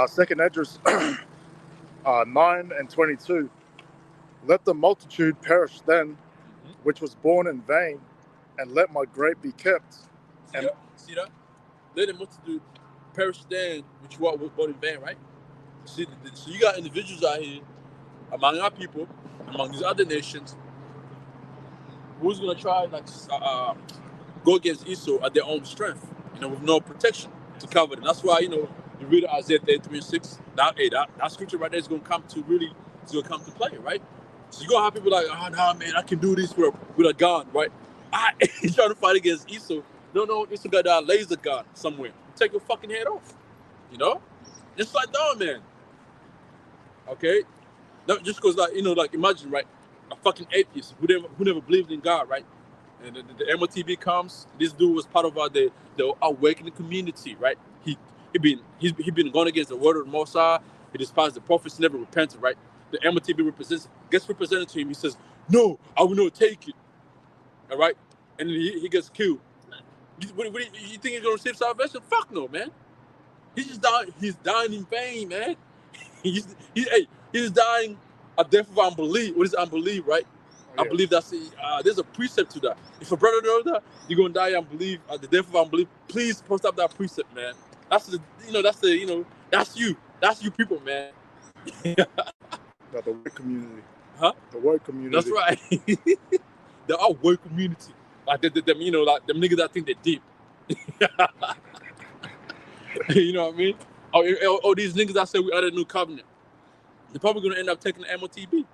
Second address 9 and 22. Let the multitude perish then, which was born in vain, and let my grape be kept. See that? Let the multitude perish then, which was born in vain, right? See, so you got individuals out here, among our people, among these other nations, who's gonna try go against Esau at their own strength, with no protection to cover them. That's why you read Isaiah 33:6. That scripture right there is gonna come to play, right? So you're gonna have people like, oh no, man, I can do this with a gun, right? He's trying to fight against Esau. No, Esau got a laser gun somewhere. Take your fucking head off. Just like that, man. Okay? Not just because, imagine, right? A fucking atheist who never believed in God, right? And the MOTB comes. This dude was part of the awakening community, right? He been going against the word of the Most High. He despised the prophets, never repented, right? The MOTB gets represented to him. He says, "No, I will not take it." All right, and then he gets killed. You think he's gonna receive salvation? Fuck no, man. He's just dying. He's dying in vain, man. He's dying a death of unbelief. What is unbelief, right? I believe there's a precept to that. If a brother knows that you're gonna die unbelief, the death of unbelief, please post up that precept, man. That's you. That's you people, man. The white community. Huh? The white community. That's right. The white community. Like them niggas that think they're deep. You know what I mean? Oh, these niggas that say we are the new covenant. They're probably gonna end up taking the MOTB.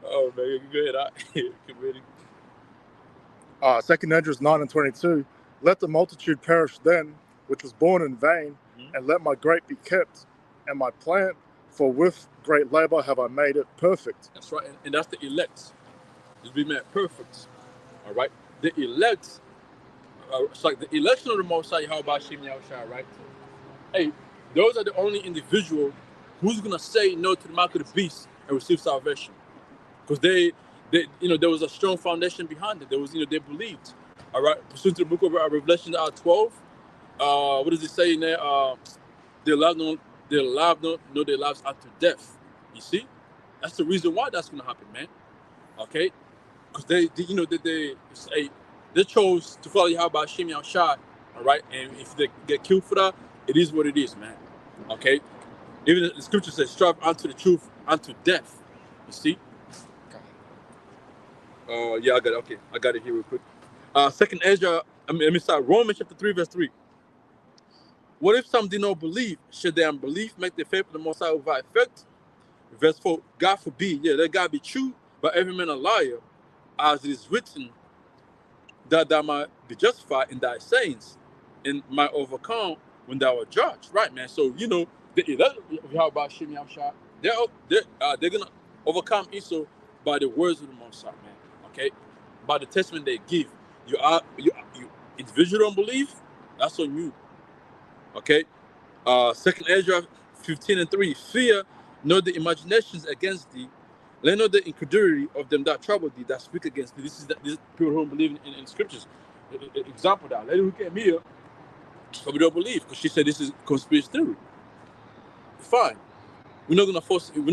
Oh man, you go ahead. Get ready. 2 Esdras 9 and 22. Let the multitude perish then, which was born in vain, and let my grape be kept, and my plant, for with great labor have I made it perfect. That's right, and that's the elect. It's been made perfect. All right, the elect. It's like the election of the Most High, how about Shem Yahushua, right? Hey, those are the only individual who's gonna say no to the mark of the beast and receive salvation, because they, there was a strong foundation behind it. There was, they believed. All right, pursuant to the book of Revelation 12. What does it say in there? Their lives know their lives unto death. You see, that's the reason why that's gonna happen, man. Okay, because they chose to follow Yahweh Hashem Yahushua, all right, and if they get killed for that, it is what it is, man. Okay, even the scripture says, "Strive unto the truth, unto death." You see? Yeah, I got it. Okay, I got it here real quick. Second Ezra, let me start. Romans chapter 3, verse 3. What if some did not believe? Should their unbelief make the faith of the Most High without effect? Verse 4. God forbid, let God be true, but every man a liar, as it is written, that thou might be justified in thy sayings, and might overcome when thou art judged. Right, man. So the elect of Yahweh Shem Yahushua, they're gonna overcome Esau by the words of the Most High, man. Okay, by the testament they give. You individual don't believe, that's on you. Okay. Second Ezra 15 and 3. Fear not the imaginations against thee. Let not the incredulity of them that trouble thee, that speak against thee. This is people who don't believe in scriptures. Example that. Lady who came here, but we don't believe because she said this is conspiracy theory. Fine. We're not gonna force you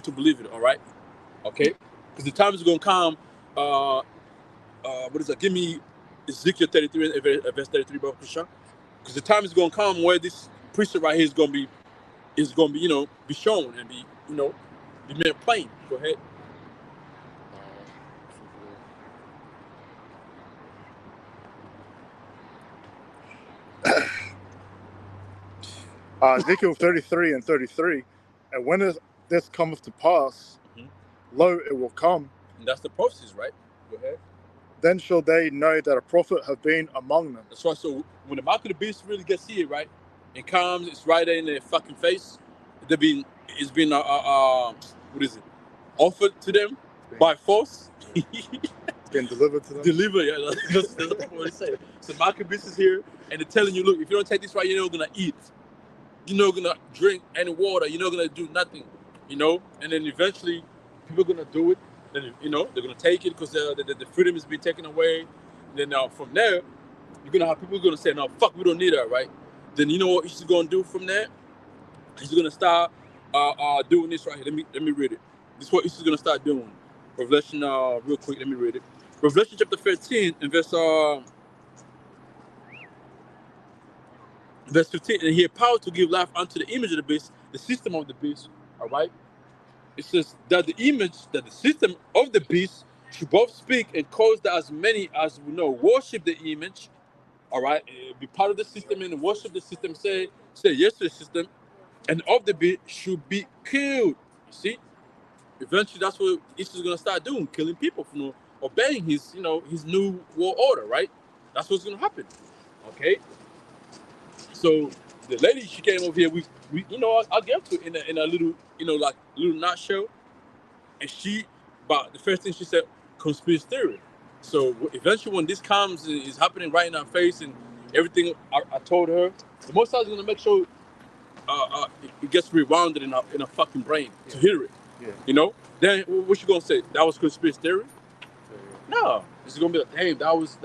to believe it. All right. Okay. Because the time is gonna come. What is that? Give me Ezekiel 33 verse 33, bro, Krishan. Because the time is gonna come where this priesthood right here is gonna be be shown and be made plain. Go ahead. Ezekiel 33 and 33. And when this cometh to pass, lo, it will come. And that's the prophecies, right? Go ahead. Then shall they know that a prophet have been among them. That's right. So when the mark of the beast really gets here, right, it comes, it's right there in their fucking face. It's been what is it? Offered to them by force. It's been delivered to them. Delivered, yeah. That's what they say. So the mark of the beast is here, and they're telling you, look, if you don't take this right, you're not gonna eat. You're not gonna drink any water. You're not gonna do nothing. And then eventually, people are gonna do it. Then they're gonna take it because the freedom is being taken away. And then from there, you're gonna have people gonna say, "No, fuck, we don't need that," right? Then you know what he's gonna do from there? He's gonna start doing this right here. Let me read it. This is what he's gonna start doing. Revelation, real quick. Let me read it. Revelation chapter 13 and verse 15. And he had power to give life unto the image of the beast, the system of the beast. All right. It says that the system of the beast should both speak and cause that as many as we know worship the image. All right, be part of the system and worship the system. Say yes to the system, and of the beast should be killed. You see, eventually that's what Israel is gonna start doing, killing people for obeying his new world order. Right, that's what's gonna happen. Okay, so the lady she came over here, we I'll get to in a little like little nutshell, and but the first thing she said, conspiracy theory. So eventually when this comes is happening right in our face and everything I told her, the Most High is gonna make sure it gets rewounded in a fucking brain to hear it. Yeah. Then what you gonna say? That was conspiracy theory? No, it's gonna be like, hey, that was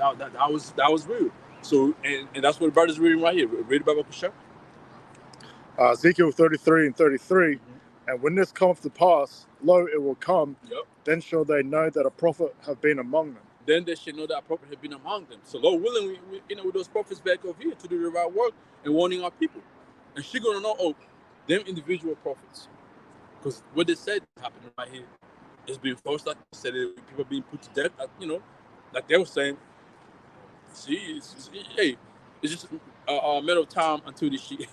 real. So and that's what the brother's reading right here. Read about Kusha. Ezekiel 33 and 33. And when this cometh to pass, lo, it will come. Yep. Then shall they know that a prophet have been among them. Then they should know that a prophet have been among them. So Lord willing, we with those prophets back over here to do the right work and warning our people. And she gonna know, them individual prophets. Because what they said happening right here is being forced, like I said, people being put to death, like they were saying, see, hey, it's just a matter of time until this shit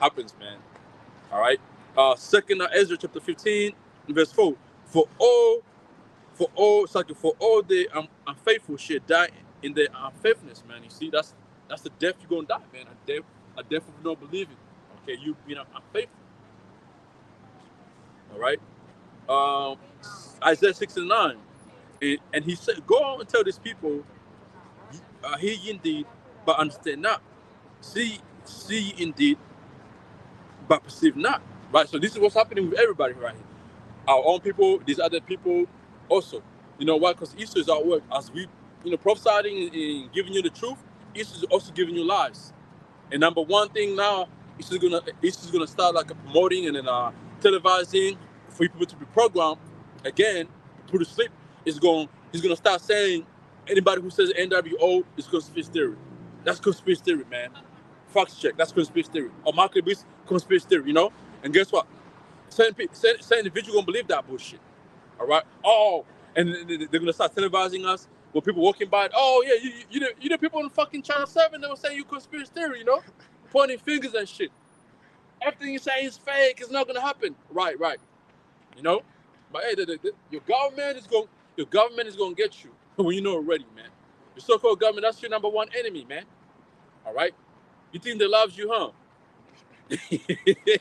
happens, man. All right. Second Ezra chapter 15, verse 4. For all the unfaithful shit die in their unfaithfulness, man. You see, that's the death you're gonna die, man. A death of not believing. Okay, you being unfaithful. All right. Isaiah 6:9, and he said, "Go on and tell these people, hear ye indeed, but understand not. See ye indeed, but perceive not." Right. So this is what's happening with everybody right here. Our own people, these other people, also. You know why? Because Easter is our work. As we, prophesying and giving you the truth, Easter is also giving you lives. And number one thing now, Easter's gonna start like a promoting and then televising for people to be programmed again, put to sleep. He's gonna start saying anybody who says NWO is conspiracy theory. That's conspiracy theory, man. Facts check. That's conspiracy theory. Or market beast conspiracy theory. And guess what? Certain individuals gonna believe that bullshit. All right. Oh, and they're gonna start televising us when people walking by. Oh yeah, you know people on fucking Channel 7 that were saying you conspiracy theory. Pointing fingers and shit. Everything you say is fake. It's not gonna happen. Right. But hey, your government is gonna get you when you know already, man. Your so-called government, that's your number one enemy, man. All right. You think they love you, huh? They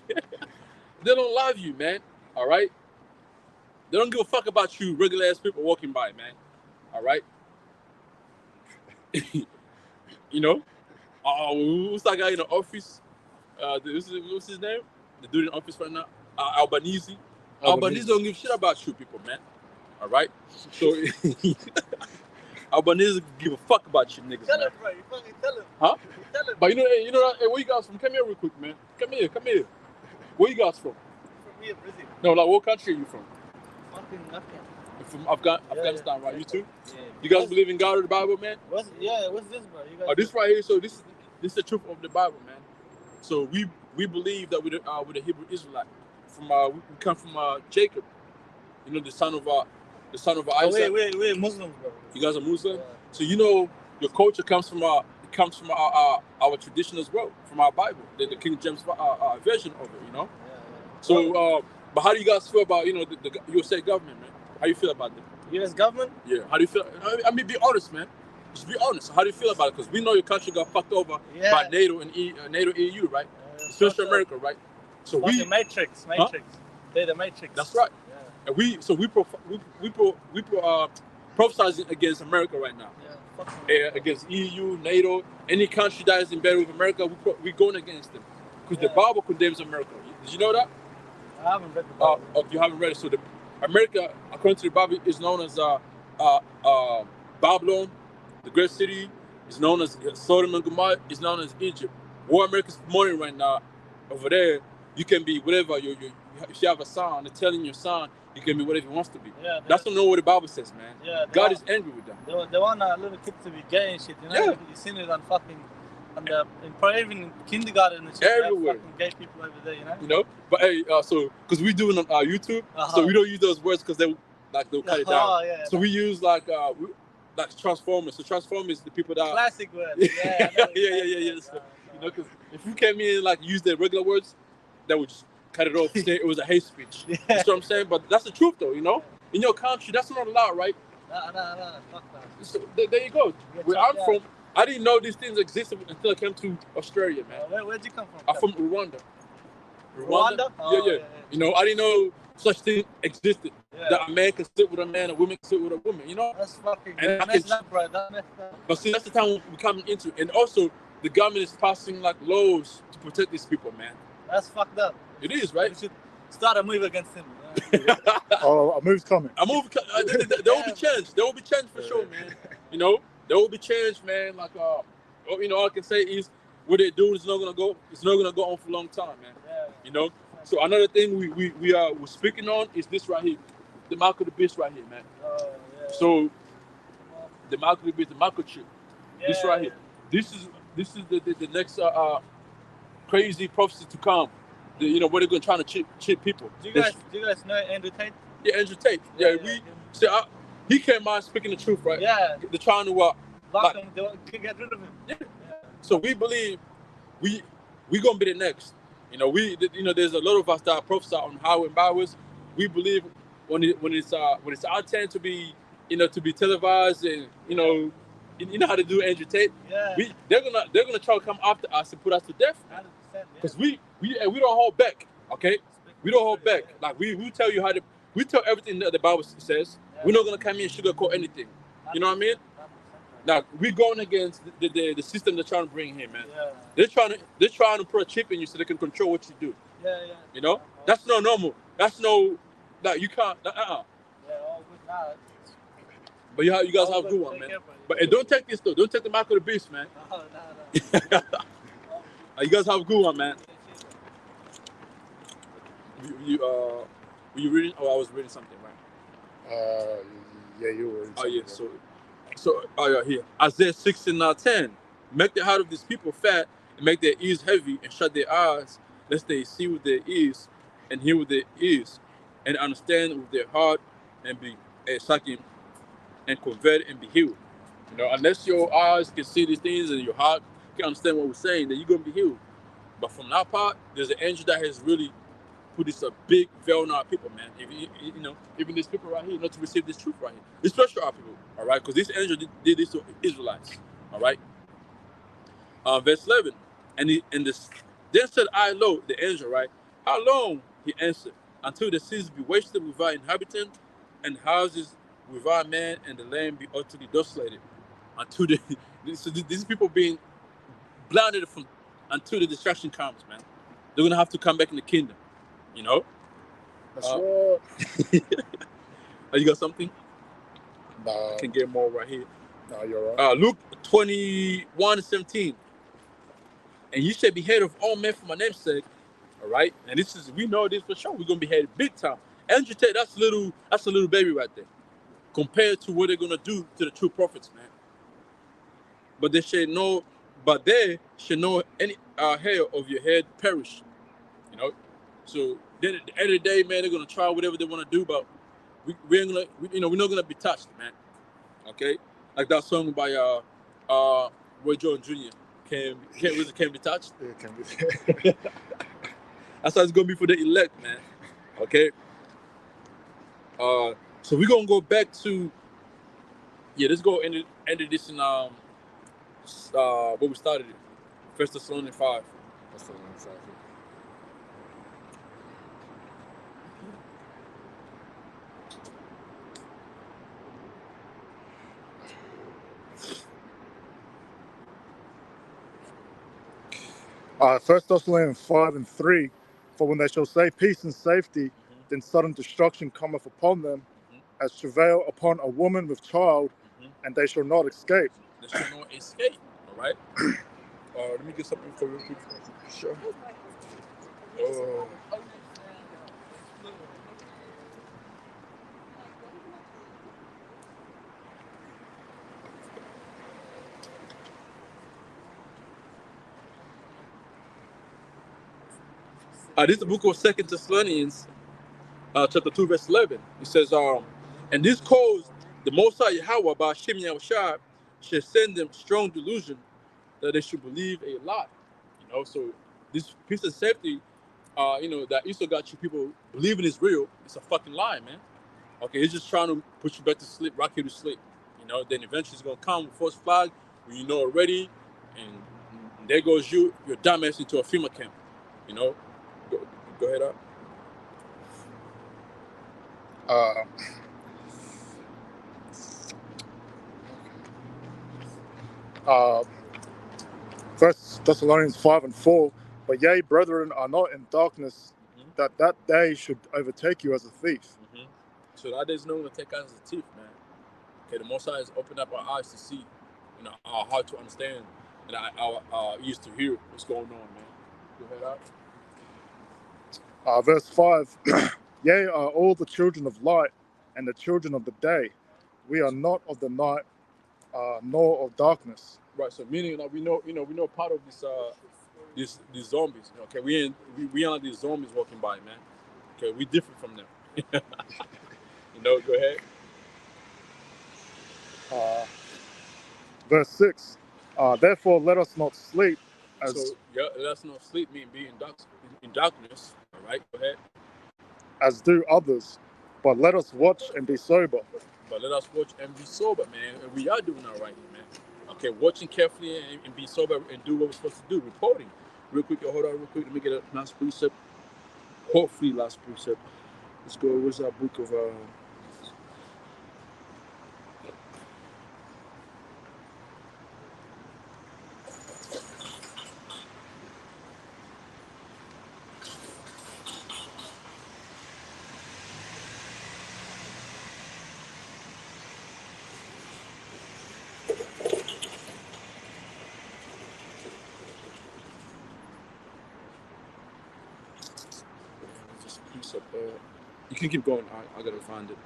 don't love you, man. All right. They don't give a fuck about you, regular ass people walking by, man. All right. Who's that guy in the office? What's his name? The dude in the office right now, Albanese. Albanese don't give shit about you, people, man. All right. So Albanese give a fuck about you, niggas. Tell man. him, bro. You fucking tell him. Huh? Tell him. But hey, where you guys from? Come here real quick, man. Come here. Where you guys from? From here, Brazil. No, like what country are you from? Fucking Afghan. You're from Afghanistan, right? You too? Yeah. You guys believe in God or the Bible, man? What's this, bro? You guys This right here. So this is the truth of the Bible, man. So we believe that we're the Hebrew Israelite. We come from Jacob. The son of Isaac. We're Muslims, bro. You guys are Muslim. Yeah. So your culture comes from our tradition as well, from our Bible, the King James version of it. Yeah. So, but how do you guys feel about the USA government, man? How you feel about them? U.S. government? Yeah. How do you feel? I mean, be honest, man. Just be honest. How do you feel about it? Because we know your country got fucked over by NATO and NATO EU, right? Especially America, right? So the Matrix. Huh? They're the Matrix. That's right. Yeah. And we prophesizing against America right now. Yeah. Against EU, NATO, any country that is in bed with America, we're going against them. Because the Bible condemns America. Did you know that? I haven't read the Bible. You haven't read it. So America, according to the Bible, is known as Babylon, the great city, is known as Sodom and Gomorrah, is known as Egypt. What America's promoting right now, over there, you can be whatever. If you have a son, they're telling your son you can be whatever he wants to be. Yeah, that's not what the Bible says, man. Yeah, God is angry with them. They want little kids to be gay and shit. Yeah. You've seen it on fucking, probably even in kindergarten and shit. Everywhere. Fucking gay people over there, But hey, so because we do it on YouTube, so we don't use those words because they'll cut it down. Yeah. So we use like Transformers. So Transformers, the people that classic words. Yeah. So, because if you came in and use the regular words, that would just cut it off. Say it was a hate speech. Yeah. That's what I'm saying. But that's the truth, though. In your country, that's not allowed, right? Nah, fuck that. So there you go. Where I'm from, I didn't know these things existed until I came to Australia, man. Where'd you come from? I'm from Rwanda. Rwanda? Oh, yeah. I didn't know such thing existed. Yeah. That a man can sit with a man, a woman can sit with a woman. That's fucking And messed up, bro. That's messed up. But see, that's the time we're coming into. And also, the government is passing laws to protect these people, man. That's fucked up. It is, right? We should start a move against him. A move's coming. There will be change. There will be change for sure, man. There will be change, man. All I can say is what they do is not gonna go. It's not gonna go on for a long time, man. Yeah. So another thing we're speaking on is this right here, the mark of the beast right here, man. So the mark of the beast, the microchip. This right here. This is the next crazy prophecy to come. Where they're gonna try to cheat people. Do you guys know Andrew Tate? Yeah, Andrew Tate. Yeah, we see. he came out speaking the truth, right? Yeah. They're trying to Lock him. They get rid of him. yeah. So we believe we gonna be the next. There's a lot of us that prophesy on how and byways. We believe when it's our turn to be to be televised and you know how to do Andrew Tate. Yeah. They're gonna try to come after us and put us to death. 100%. Because we don't hold back, okay? We don't hold back. Like we tell you we tell everything that the Bible says. We're not gonna come in and sugarcoat anything. You know what I mean? Now we're going against the system they're trying to bring here, man. Yeah. They're trying to put a chip in you so they can control what you do. Yeah. You know? That's not normal. That's no like you can't Yeah, all good now. But you guys have a good one, man. But hey, don't take this though. Don't take the mark of the beast, man. No. You guys have a good one, man. Were you reading? Oh, I was reading something, right? Yeah, you were. Oh yeah, yeah, here. Isaiah 16:10. Make the heart of these people fat and make their ears heavy and shut their eyes, lest they see with their ears and hear with their ears and understand with their heart and be sucking and convert and be healed. Unless your eyes can see these things and your heart can understand what we're saying, then you're gonna be healed. But from that part, there's an angel that has really put this a big veil on our people, man. Even these people right here, not to receive this truth right here, especially our people, all right? Because this angel did this to Israelites, all right? Verse 11, then said I, lo, the angel, right? How long? He answered, until the cities be wasted without inhabitant, and houses without man, and the land be utterly desolated. Until these people being blinded from until the destruction comes, man. They're gonna have to come back in the kingdom. That's right. You got something? Nah. I can get more right here. Nah, you're right. Luke 21:17. And you shall be head of all men for my name's sake. All right. And we know this for sure. We're gonna be headed big time. Andrew Tate, that's a little baby right there, compared to what they're gonna do to the true prophets, man. But they should know any hair of your head perish. So then at the end of the day, man, they're gonna try whatever they want to do, but we're not gonna be touched, man. Okay, like that song by Roy Jones Jr. Can't be touched. It can be. That's how it's gonna be for the elect, man. Okay. So we're gonna go back to let's go end this in what we started it. 1 Thessalonians 5. First Thessalonians 5:3. For when they shall say peace and safety, then sudden destruction cometh upon them, as travail upon a woman with child, and they shall not escape. They shall not escape. All right. Let me get something for you, quick. Sure. This is the book of 2 Thessalonians, chapter 2, verse 11. It says, and this caused the Most High Yahweh by Shem Yahushua should send them strong delusion that they should believe a lie. So this peace and safety, that Esau got you people believing is real, it's a fucking lie, man. Okay, he's just trying to put you back to sleep, rock you to sleep. Then eventually it's gonna come with false flag when you know already, and there goes your dumbass into a FEMA camp. Go ahead up. First Thessalonians 5:4. But ye, brethren, are not in darkness, that day should overtake you as a thief. So that day's not going to take us as a thief, man. Okay, the Most High has opened up our eyes to see, our heart to understand, and our ears to hear what's going on, man. Go ahead out. Verse 5. Yea, are all the children of light and the children of the day. We are not of the night, nor of darkness. Right. So meaning that we know part of these zombies. Okay, we aren't these zombies walking by, man. Okay, we different from them. Go ahead. Verse 6. Therefore, let us not sleep So let us not sleep, mean be in darkness. All right, go ahead. as do others, but let us watch and be sober. But let us watch and be sober, man. And we are doing that right here, man. Okay, watching carefully and be sober and do what we're supposed to do. Reporting. Real quick, hold on real quick. Let me get a last precept. Hopefully last precept. Let's go. Where's our book of just precept. You can keep going. I gotta find it.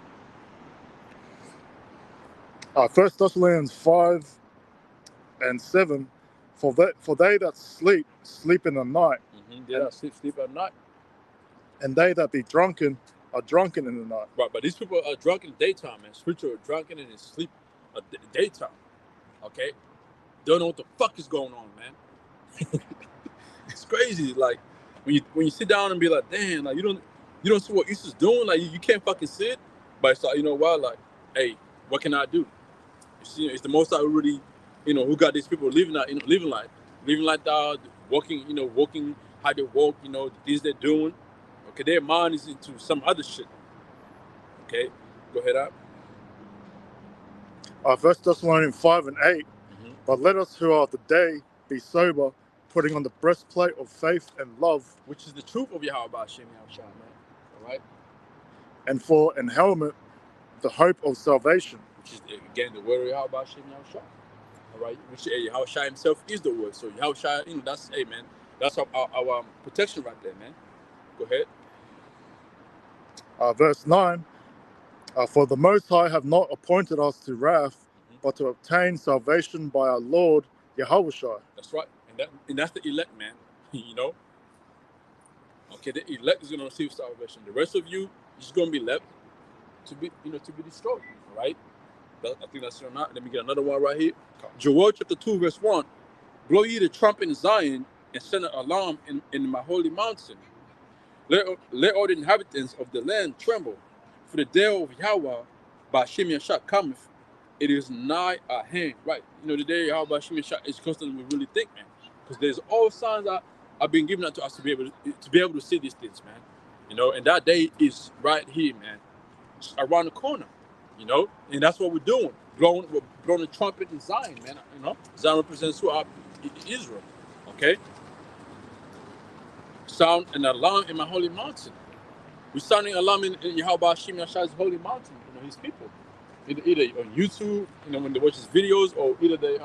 1 Thessalonians 5 and 7. For they that sleep in the night, They that sleep at night. and they that be drunken are drunken in the night. Right, but these people are drunk in the daytime, man. Spiritual drunken and sleep at the daytime. Okay? Don't know what the fuck is going on, man. It's crazy. Like when you sit down and be like, damn, like you don't see what Issa's doing, like you can't fucking see it. But it's like, you know what, like, hey, what can I do? You see, it's the most I really, who got these people living that, living like that, walking how they walk, the things they're doing. Okay, their mind is into some other shit. Okay, go ahead up. 1 Thessalonians 5 and 8. But let us who are of the day be sober, putting on the breastplate of faith and love, which is the truth of Yahweh Hashem Yahushua, man. All right. And for an helmet, the hope of salvation. Which is again the word of Yahweh Hashem Yahushua. All right. Which Yahushua himself is the word. So Yahushua, that's man. That's our protection right there, man. Go ahead. Verse 9. For the Most High have not appointed us to wrath, but to obtain salvation by our Lord Yahushua. That's right, and that's the elect, man. Okay, the elect is gonna receive salvation. The rest of you is gonna be left to be destroyed. All right. I think that's it or not. Let me get another one right here. Joel chapter 2 verse 1. Blow ye the trumpet in Zion and send an alarm in my holy mountain. Let all the inhabitants of the land tremble, for the day of Yahweh by Shem Yashak cometh. It is nigh at hand. Right. The day Yahweh by Shem Yashak is constantly we really think, man. Because there's all signs that have been given to us to be able to see these things, man. And that day is right here, man. Just around the corner. And that's what we're doing. Blowing the trumpet in Zion, man. Zion represents who? Israel. Okay? Sound an alarm in my holy mountain. We're sounding alarm in Yahweh Hashem Yahshua's holy mountain, his people. Either on YouTube, when they watch his videos, or either they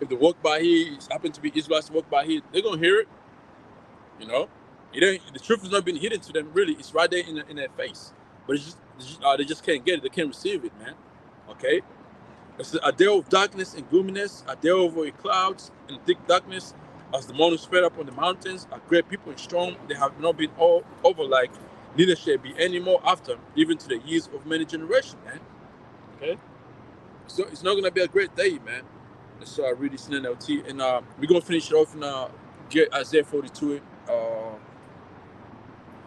if they walk by here, it happen to be Israelites walk by here, they're gonna hear it. The truth has not been hidden to them, really. It's right there in their face. But they just can't get it. They can't receive it, man. Okay? It's a day of darkness and gloominess, a day over clouds and thick darkness, as the morning spread up on the mountains, a great people and strong. They have not been all over like neither shall be anymore after, even to the years of many generations, man. Okay? So it's not gonna be a great day, man. Let's read this in NLT, and we're gonna finish it off in Isaiah 42.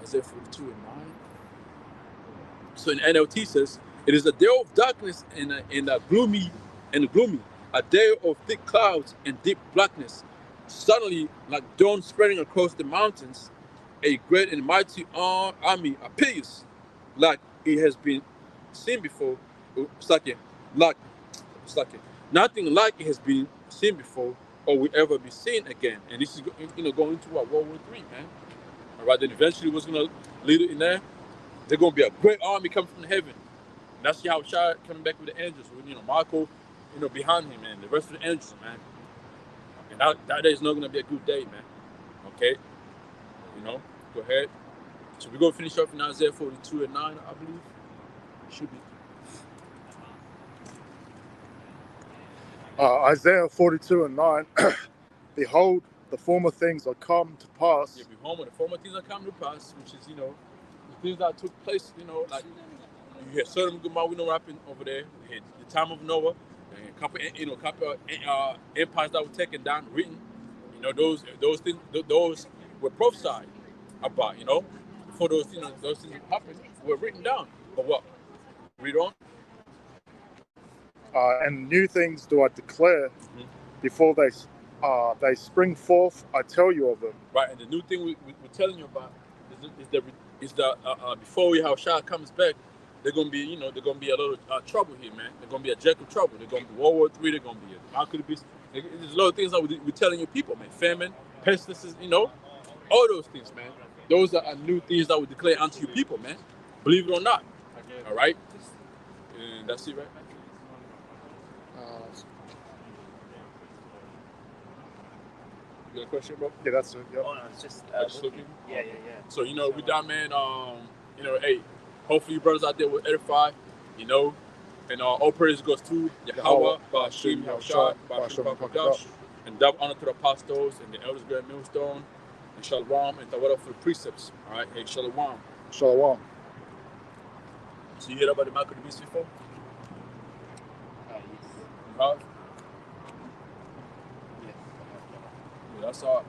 Isaiah 42 and 9. So in NLT says, it is a day of darkness and gloomy, a day of thick clouds and deep blackness. Suddenly, like dawn spreading across the mountains, a great and mighty army appears, like it has been seen before. Nothing like it has been seen before or will ever be seen again. And this is going into World War III, man. All right, then eventually what's going to lead it in there? There's going to be a great army coming from heaven. And that's Yahushua coming back with the angels. With, Michael, behind him, man. The rest of the angels, man. And that day is not going to be a good day, man. Okay? Go ahead. So we're going to finish off in Isaiah 42 and 9, I believe. Should be. Isaiah 42 and 9. Behold, the former things are come to pass. Yeah, behold, the former things are come to pass, which is, the things that took place, like you hear Sodom and Gomorrah, we know what happened over there. We had the time of Noah, and a couple empires that were taken down, written. Those things, those were prophesied about. Before those things happened, were written down. But what? Read on. And new things do I declare before they spring forth. I tell you of them. Right, and the new thing we're telling you about is the before we have Shah comes back, they're gonna be a little trouble here, man. They're gonna be a jack of trouble. They're gonna be World War III. They're gonna be a market of beast. There's a lot of things that we're telling you people, man. Famine, pestilences, all those things, man. Those are new things that we declare unto you people, man. Believe it or not. All right, and that's it, right? You got a question, bro? Yeah, that's it. Yep. Oh no, it's just looking. yeah. So we're done, man. Hey, hopefully you brothers out there will edify, and all praise goes to Yahweh, Ba'ashim, Yahushua, Ba'ashim, Ba'akadosh, and double honor to the apostles and the elders of the millstone, and Shalom, and Tawada for the precepts. All right, hey, Shalom. Shalom. So you heard about the mark of the beast before? Yes. Huh? Yes. Yeah, that's all.